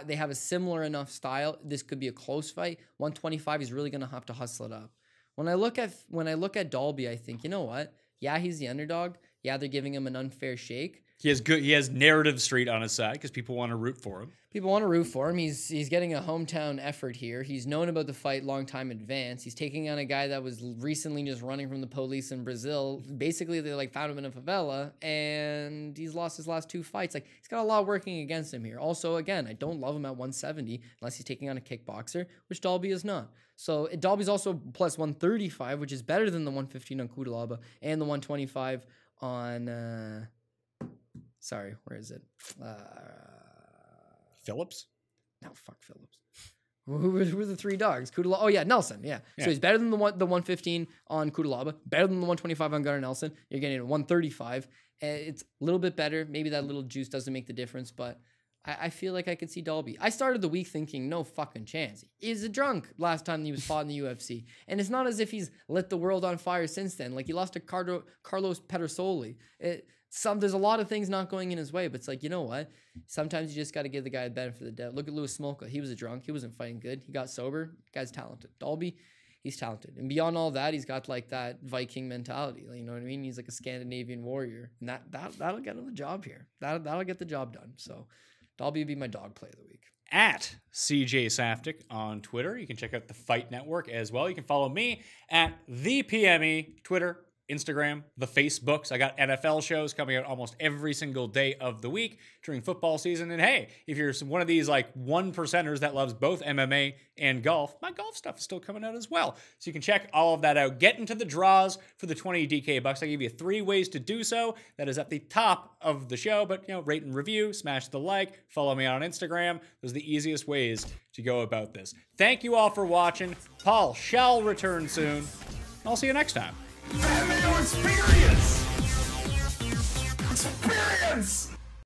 Speaker 4: they have a similar enough style. This could be a close fight. 125, he's really gonna have to hustle it up. When I look at Dalby, I think, you know what? Yeah, he's the underdog. Yeah, they're giving him an unfair shake.
Speaker 3: He has narrative street on his side because people want to root for him.
Speaker 4: People want to root for him. He's getting a hometown effort here. He's known about the fight long time in advance. He's taking on a guy that was recently just running from the police in Brazil. Basically, they found him in a favela, and he's lost his last 2 fights. Like, he's got a lot working against him here. Also, again, I don't love him at 170 unless he's taking on a kickboxer, which Dalby is not. So Dalby's also plus 135, which is better than the 115 on Cutelaba and the 125 on. Sorry, where is it?
Speaker 3: Phillips?
Speaker 4: No, fuck Phillips. Who were the 3 dogs? Cutelaba. Oh yeah, Nelson. Yeah. So he's better than the 115 on Cutelaba. Better than the 125 on Gunnar Nelson. You're getting a 135. It's a little bit better. Maybe that little juice doesn't make the difference, but I feel like I could see Dalby. I started the week thinking, no fucking chance. He's a drunk last time he was fought in the UFC. And it's not as if he's lit the world on fire since then. Like, he lost to Carlos Pedersoli. There's a lot of things not going in his way, but it's like, you know what? Sometimes you just got to give the guy a benefit of the doubt. Look at Louis Smolka. He was a drunk. He wasn't fighting good. He got sober. The guy's talented. Dalby, he's talented. And beyond all that, he's got like that Viking mentality. Like, you know what I mean? He's like a Scandinavian warrior. And that'll get him the job here. That'll get the job done. So Dalby would be my dog play of the week.
Speaker 3: At CJ Saftic on Twitter. You can check out the Fight Network as well. You can follow me at the PME, Twitter, Instagram, the Facebooks. I got NFL shows coming out almost every single day of the week during football season. And hey, if you're one of these like 1%ers that loves both MMA and golf, my golf stuff is still coming out as well. So you can check all of that out. Get into the draws for the 20 DK bucks. I give you 3 ways to do so. That is at the top of the show, but rate and review, smash the like, follow me on Instagram. Those are the easiest ways to go about this. Thank you all for watching. Paul shall return soon. I'll see you next time.
Speaker 2: MMA experience! Experience!